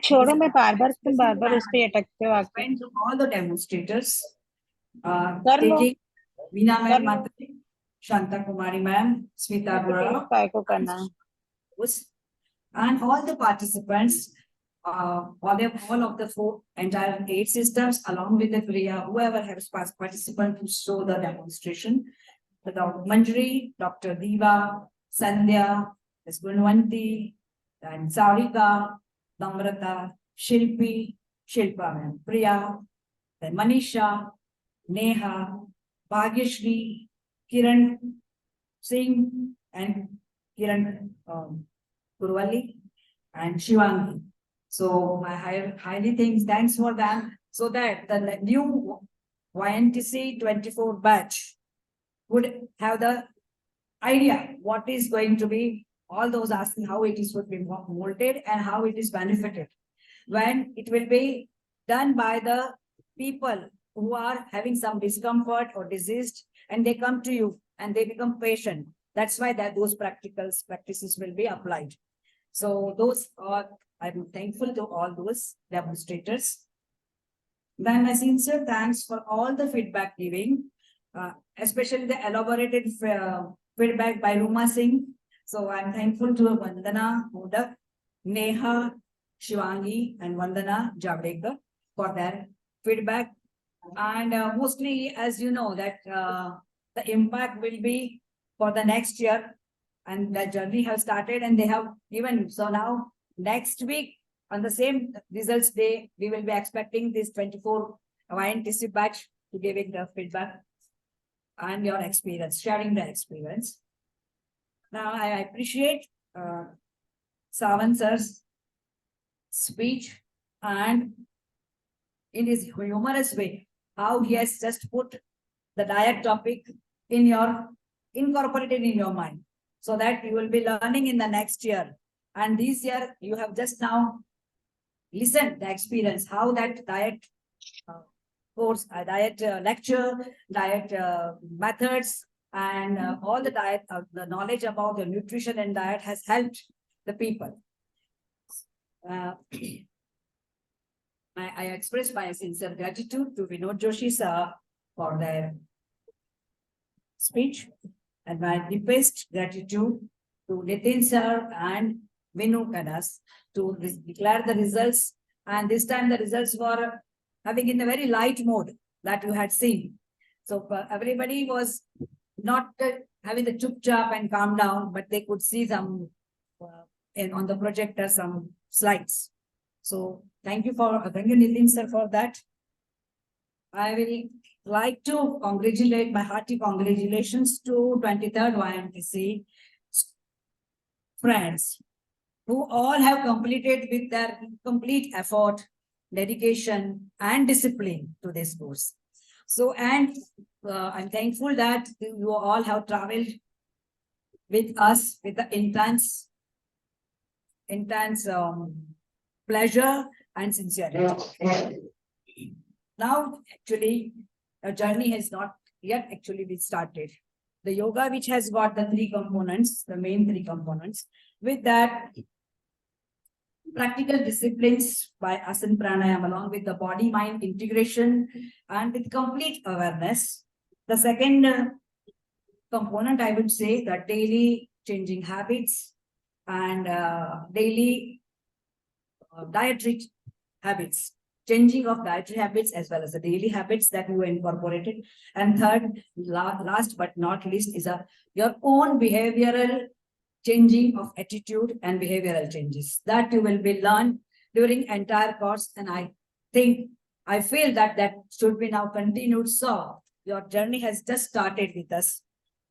छोड़ो मैं बार-बार उस पे अटकते हो आके went to all the demonstrators, taking Veena ma'am, Matri, Shanta Kumari ma'am, Smita Gura, and all the participants, all of the four entire 8 systems, along with the Priya, whoever has participant to show the demonstration. Dr. Manjari, Dr. Diva, Sandhya, Ms. Gunwanti, and Sarika, Namrata, Shilpi, Shilpa ma'am, Priya, then Manisha, Neha, Bhagyashri, Kiran Singh, and Kiran Kurwali, and Shivangi. So I highly thanks for them, so that the new YNTC 24 batch would have the idea what is going to be, all those asking how it is would be molded and how it is benefited when it will be done by the people who are having some discomfort or diseased, and they come to you and they become patient. That's why those practices will be applied. So those are, I'm thankful to all those demonstrators. Then my sincere thanks for all the feedback giving, especially the elaborated feedback by Ruma Singh. So I'm thankful to Vandana Modak, Neha, Shivangi, and Vandana Javdekar for their feedback. And mostly, as you know, that the impact will be for the next year, and the journey has started, and they have given. So now next week on the same results day, we will be expecting this 24 YNTC batch to giving the feedback and your experience, sharing the experience. Now I appreciate Savan sir's speech, and in his humorous way, how he has just put the diet topic incorporated in your mind, so that you will be learning in the next year. And this year you have just now listened the experience, how that diet course, diet lecture, diet methods, and all the diet, the knowledge about the nutrition and diet has helped the people. I express my sincere gratitude to Vinod Joshi sir for their speech, And my deepest gratitude to Nitin sir and Vinu Kadas to declare the results. And this time the results were having in a very light mode that you had seen. So everybody was not having the chup chop and calm down, but they could see some on the projector some slides. So thank you Nitin sir for that. I will like to congratulate my hearty congratulations to 23rd YNTC friends who all have completed with their complete effort, dedication and discipline to this course. So, and I'm thankful that you all have traveled with us with the intense pleasure and sincerity. Now, actually, the journey has not yet actually been started. The yoga, which has got the three components, the main three components, with that, practical disciplines by asana pranayam along with the body-mind integration and with complete awareness. The second component, I would say, the daily changing habits and daily dietary habits. Changing of dietary habits as well as the daily habits that you incorporated. And third, last but not least, is your own behavioral changing of attitude and behavioral changes that you will be learned during entire course. And I feel that should be now continued. So your journey has just started with us.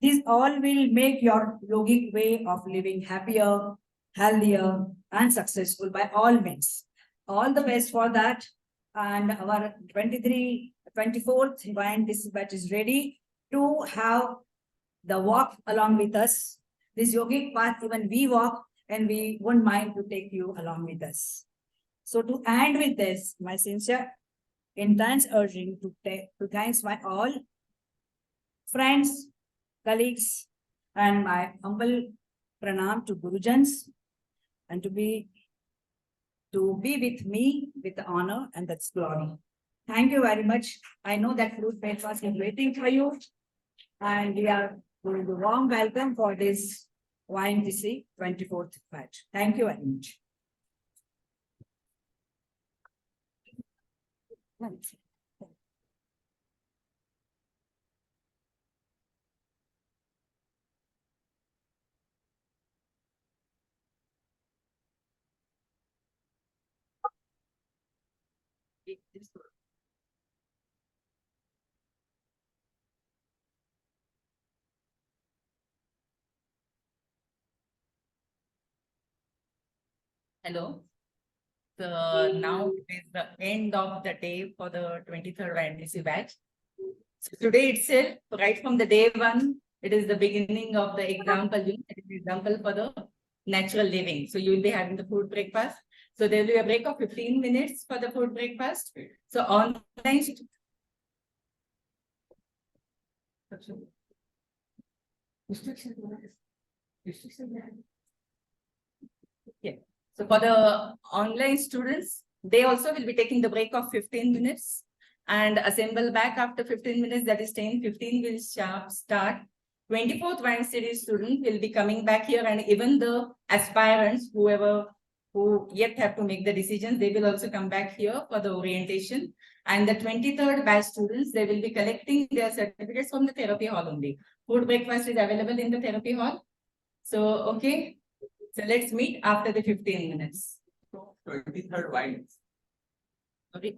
These all will make your yogic way of living happier, healthier, and successful by all means. All the best for that. And our 24th YNTC batch is ready to have the walk along with us. This yogic path, even we walk, and we won't mind to take you along with us. So to end with this, my sincere, intense urging to thanks my all friends, colleagues, and my humble pranam to Gurujans, and to be with me with the honor and that's glory. Thank you very much. I know that fruit breakfast is waiting for you. And we are doing a warm welcome for this YNTC 24th batch. Thank you very much. Hello. So now it is the end of the day for the 23rd YNTC batch. So today itself, right from the day one, it is the beginning of the example. It is the example for the natural living. So you will be having the food breakfast. So there will be a break of 15 minutes for the food breakfast. So online. Yeah. So for the online students, they also will be taking the break of 15 minutes and assemble back after 15 minutes, that is 10:15 will start. 24th YNTC student will be coming back here, and even the aspirants, who yet have to make the decisions, they will also come back here for the orientation. And the 23rd batch students, they will be collecting their certificates from the therapy hall only. Food breakfast is available in the therapy hall. So, okay. So let's meet after the 15 minutes. 23rd YNTC.